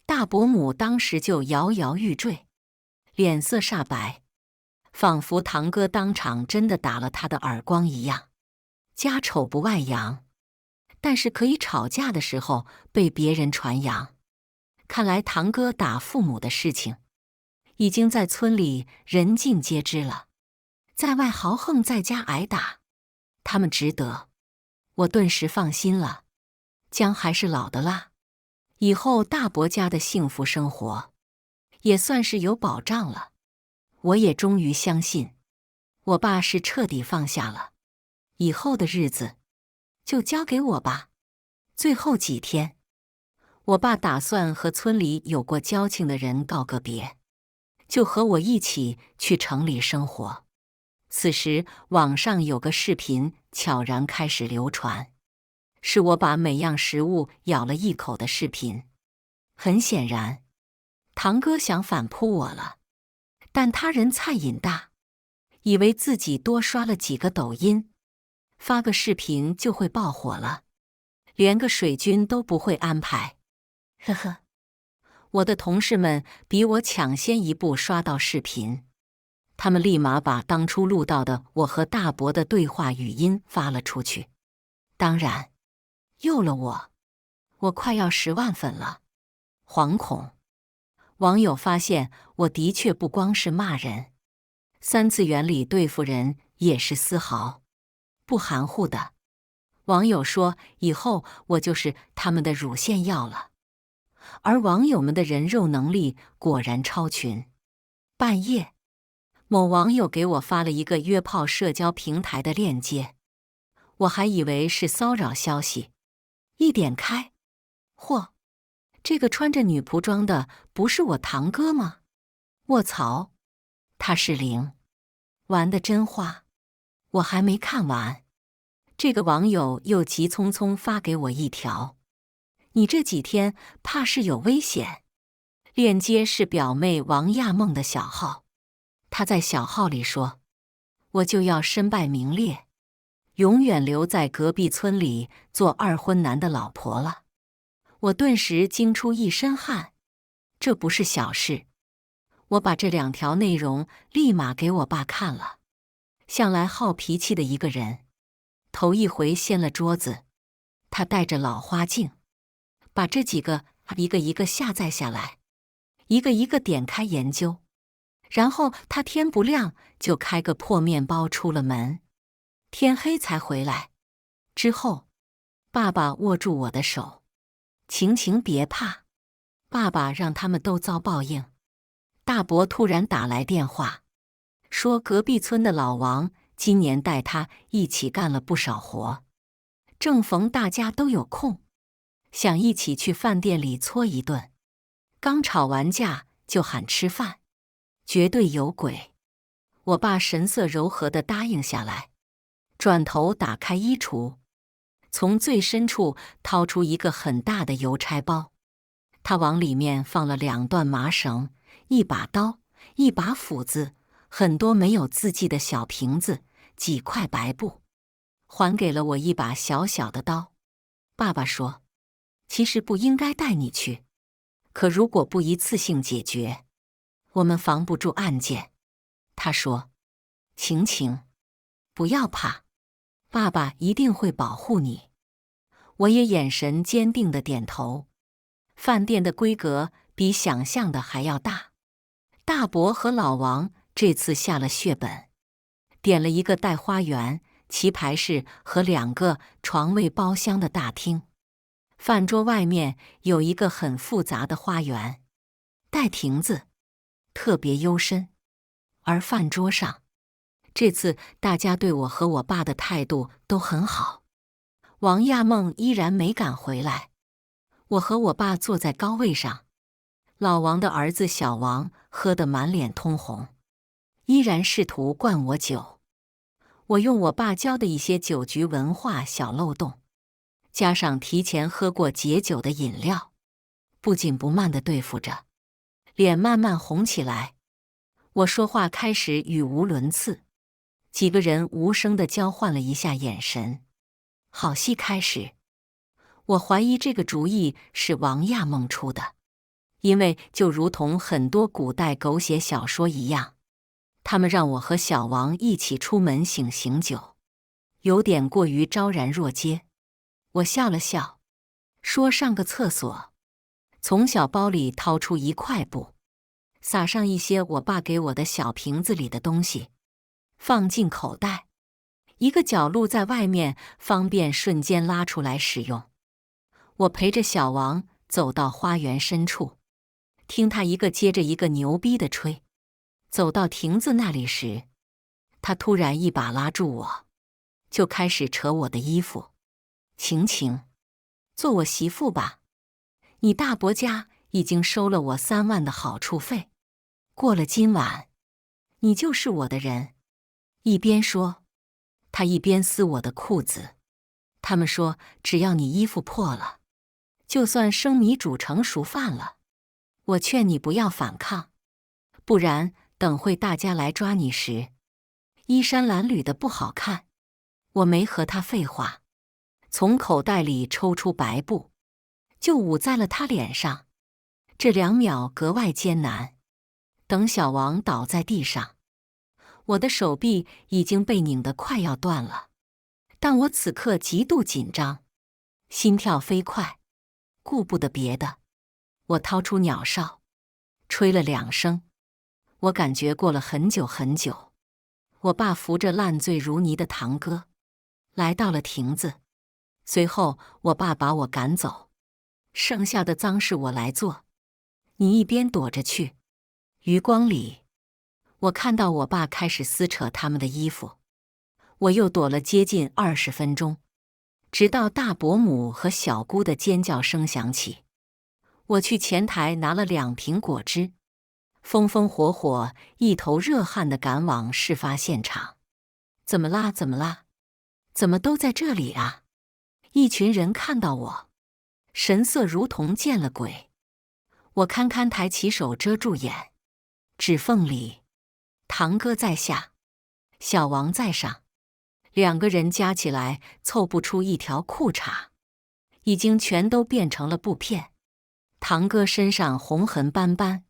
Speaker 1: 大伯母当时就摇摇欲坠，脸色煞白，仿佛堂哥当场真的打了他的耳光一样。家丑不外扬，但是可以吵架的时候被别人传扬。看来堂哥打父母的事情，已经在村里人尽皆知了。在外豪横，在家挨打，他们值得。我顿时放心了，姜还是老的辣，以后大伯家的幸福生活也算是有保障了。我也终于相信，我爸是彻底放下了，以后的日子就交给我吧。最后几天，我爸打算和村里有过交情的人告个别，就和我一起去城里生活。此时网上有个视频悄然开始流传，是我把每样食物咬了一口的视频。很显然，堂哥想反扑我了，但他人菜瘾大，以为自己多刷了几个抖音，发个视频就会爆火了，连个水军都不会安排。呵呵，我的同事们比我抢先一步刷到视频，他们立马把当初录到的我和大伯的对话语音发了出去。当然，又了我快要10万粉了，惶恐。网友发现我的确不光是骂人，3次元里对付人也是丝毫不含糊的。网友说以后我就是他们的乳腺药了，而网友们的人肉能力果然超群。半夜，某网友给我发了一个约炮社交平台的链接，我还以为是骚扰消息，一点开，嚯，这个穿着女仆装的不是我堂哥吗？卧槽，他是0，玩得真花。我还没看完，这个网友又急匆匆发给我一条：“你这几天怕是有危险。”链接是表妹王亚梦的小号，她在小号里说：“我就要身败名裂，永远留在隔壁村里做2婚男的老婆了。”我顿时惊出一身汗，这不是小事。我把这2条内容立马给我爸看了，向来好脾气的一个人，头一回掀了桌子。他戴着老花镜，把这几个一个一个下载下来，一个一个点开研究，然后他天不亮就开个破面包出了门，天黑才回来。之后，爸爸握住我的手：“晴晴别怕，爸爸让他们都遭报应。”大伯突然打来电话，说隔壁村的老王今年带他一起干了不少活，正逢大家都有空，想一起去饭店里搓一顿。刚吵完架就喊吃饭，绝对有鬼。我爸神色柔和地答应下来，转头打开衣橱，从最深处掏出一个很大的邮差包，他往里面放了2段麻绳、1把刀、1把斧子，很多没有字迹的小瓶子，几块白布，还给了我一把小小的刀。爸爸说：“其实不应该带你去，可如果不一次性解决，我们防不住案件。”他说：“晴晴，不要怕，爸爸一定会保护你。”我也眼神坚定地点头。饭店的规格比想象的还要大，大伯和老王这次下了血本，点了一个带花园、棋牌室和2个床位包厢的大厅。饭桌外面有一个很复杂的花园，带亭子，特别幽深。而饭桌上，这次大家对我和我爸的态度都很好。王亚梦依然没敢回来，我和我爸坐在高位上，老王的儿子小王喝得满脸通红，依然试图灌我酒。我用我爸教的一些酒局文化小漏洞，加上提前喝过解酒的饮料，不紧不慢地对付着，脸慢慢红起来。我说话开始语无伦次，几个人无声地交换了一下眼神。好戏开始。我怀疑这个主意是王亚梦出的，因为就如同很多古代狗血小说一样，他们让我和小王一起出门醒酒，有点过于昭然若揭。我笑了笑，说上个厕所，从小包里掏出一块布，撒上一些我爸给我的小瓶子里的东西，放进口袋，一个角露在外面，方便瞬间拉出来使用。我陪着小王走到花园深处，听他一个接着一个牛逼地吹。走到亭子那里时，他突然一把拉住我，就开始扯我的衣服。晴晴，做我媳妇吧，你大伯家已经收了我3万的好处费，过了今晚，你就是我的人。一边说，他一边撕我的裤子。他们说，只要你衣服破了，就算生米煮成熟饭了。我劝你不要反抗，不然等会大家来抓你时，衣衫褴褛的不好看。我没和他废话，从口袋里抽出白布，就捂在了他脸上。这2秒格外艰难。等小王倒在地上，我的手臂已经被拧得快要断了，但我此刻极度紧张，心跳飞快，顾不得别的。我掏出鸟哨，吹了2声。我感觉过了很久很久。我爸扶着烂醉如泥的堂哥，来到了亭子。随后我爸把我赶走，剩下的脏事我来做，你一边躲着去。余光里，我看到我爸开始撕扯他们的衣服，我又躲了接近20分钟，直到大伯母和小姑的尖叫声响起。我去前台拿了2瓶果汁，风风火火，一头热汗地赶往事发现场。怎么啦？怎么啦？怎么都在这里啊？一群人看到我，神色如同见了鬼。我堪堪抬起手遮住眼，指缝里，堂哥在下，小王在上，2个人加起来凑不出一条裤衩，已经全都变成了布片。堂哥身上红痕斑斑，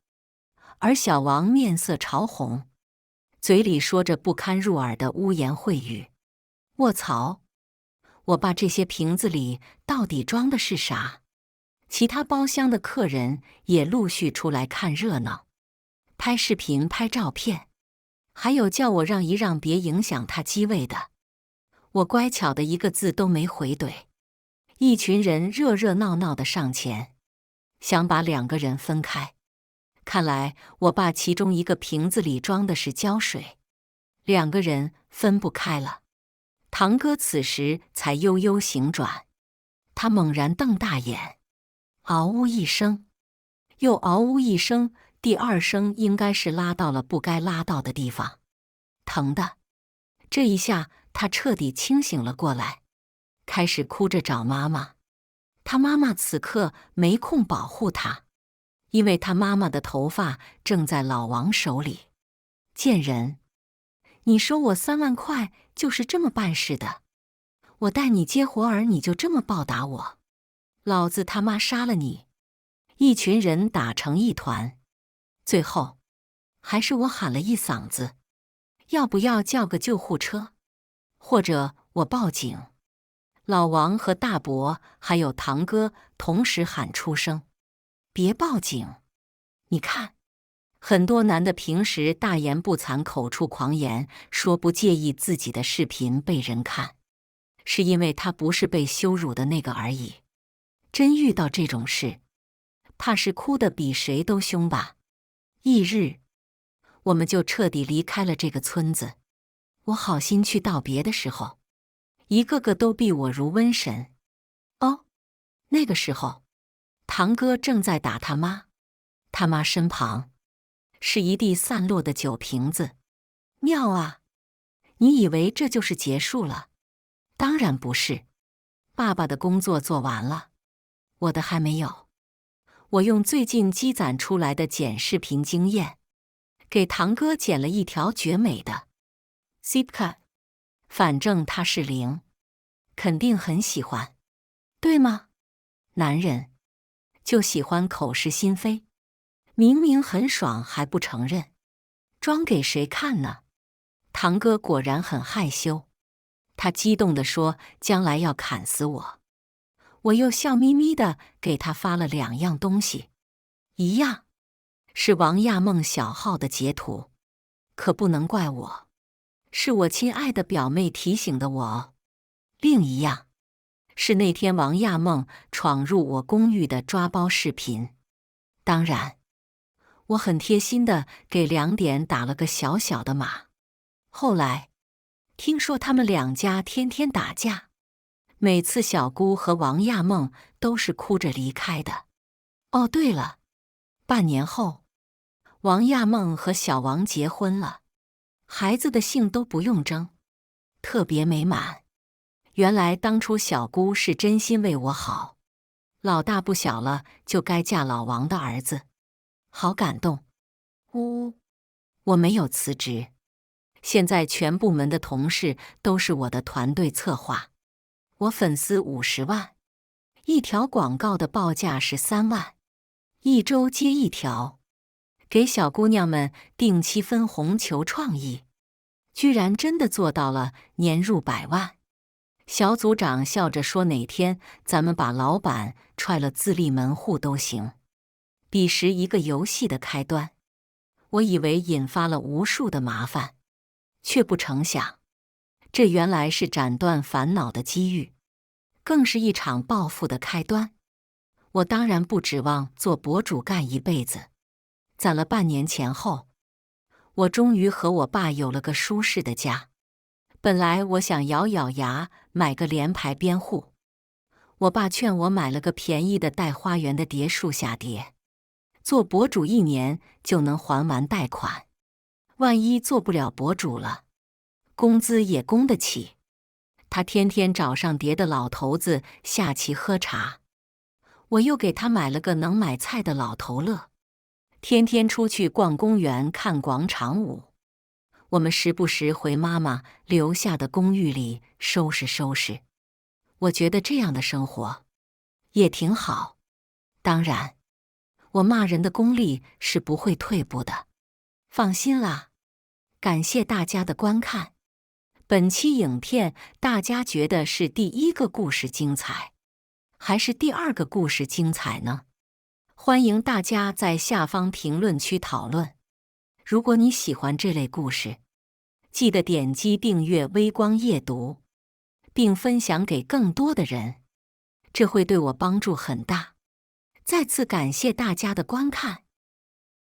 Speaker 1: 而小王面色潮红，嘴里说着不堪入耳的污言秽语。卧槽！我爸这些瓶子里到底装的是啥？其他包厢的客人也陆续出来看热闹，拍视频、拍照片，还有叫我让一让，别影响他机位的。我乖巧的一个字都没回怼。一群人热热闹闹的上前，想把2个人分开。看来我爸其中一个瓶子里装的是胶水，2个人分不开了。堂哥此时才悠悠醒转，他猛然瞪大眼，嗷呜一声，又嗷呜一声，第2声应该是拉到了不该拉到的地方，疼的。这一下他彻底清醒了过来，开始哭着找妈妈。他妈妈此刻没空保护他，因为他妈妈的头发正在老王手里。贱人，你收我3万块就是这么办事的？我带你接活儿，你就这么报答我？老子他妈杀了你！一群人打成一团，最后还是我喊了一嗓子，要不要叫个救护车，或者我报警？老王和大伯还有堂哥同时喊出声，别报警！你看，很多男的平时大言不惭，口出狂言，说不介意自己的视频被人看，是因为他不是被羞辱的那个而已。真遇到这种事，怕是哭得比谁都凶吧。翌日，我们就彻底离开了这个村子。我好心去道别的时候，一个个都避我如瘟神。哦，那个时候，堂哥正在打他妈，他妈身旁是一地散落的酒瓶子。妙啊！你以为这就是结束了？当然不是。爸爸的工作做完了，我的还没有。我用最近积攒出来的剪视频经验，给堂哥剪了一条绝美的 zip cut， 反正他是零，肯定很喜欢，对吗？男人就喜欢口是心非，明明很爽还不承认，装给谁看呢？堂哥果然很害羞，他激动地说将来要砍死我。我又笑眯眯地给他发了2样东西，一样是王亚梦小号的截图，可不能怪我，是我亲爱的表妹提醒的我哦。另一样是那天王亚梦闯入我公寓的抓包视频。当然，我很贴心地给2点打了个小小的码。后来听说他们2家天天打架，每次小姑和王亚梦都是哭着离开的。哦，对了，半年后，王亚梦和小王结婚了，孩子的姓都不用争，特别美满。原来当初小姑是真心为我好，老大不小了就该嫁老王的儿子，好感动。呜，我没有辞职，现在全部门的同事都是我的团队策划。我粉丝50万，一条广告的报价是3万，一周接1条，给小姑娘们定期分红求创意，居然真的做到了年入100万。小组长笑着说哪天咱们把老板踹了自立门户都行。彼时一个游戏的开端，我以为引发了无数的麻烦，却不成想，这原来是斩断烦恼的机遇，更是一场暴富的开端。我当然不指望做博主干一辈子，攒了半年前后，我终于和我爸有了个舒适的家。本来我想咬咬牙买个联排边户，我爸劝我买了个便宜的带花园的蝶树下蝶，做博主1年就能还完贷款，万一做不了博主了，工资也供得起。他天天找上蝶的老头子下棋喝茶，我又给他买了个能买菜的老头乐，天天出去逛公园看广场舞。我们时不时回妈妈留下的公寓里收拾收拾，我觉得这样的生活也挺好。当然，我骂人的功力是不会退步的，放心啦。感谢大家的观看。本期影片大家觉得是第1个故事精彩，还是第2个故事精彩呢？欢迎大家在下方评论区讨论。如果你喜欢这类故事，记得点击订阅微光夜读，并分享给更多的人，这会对我帮助很大。再次感谢大家的观看。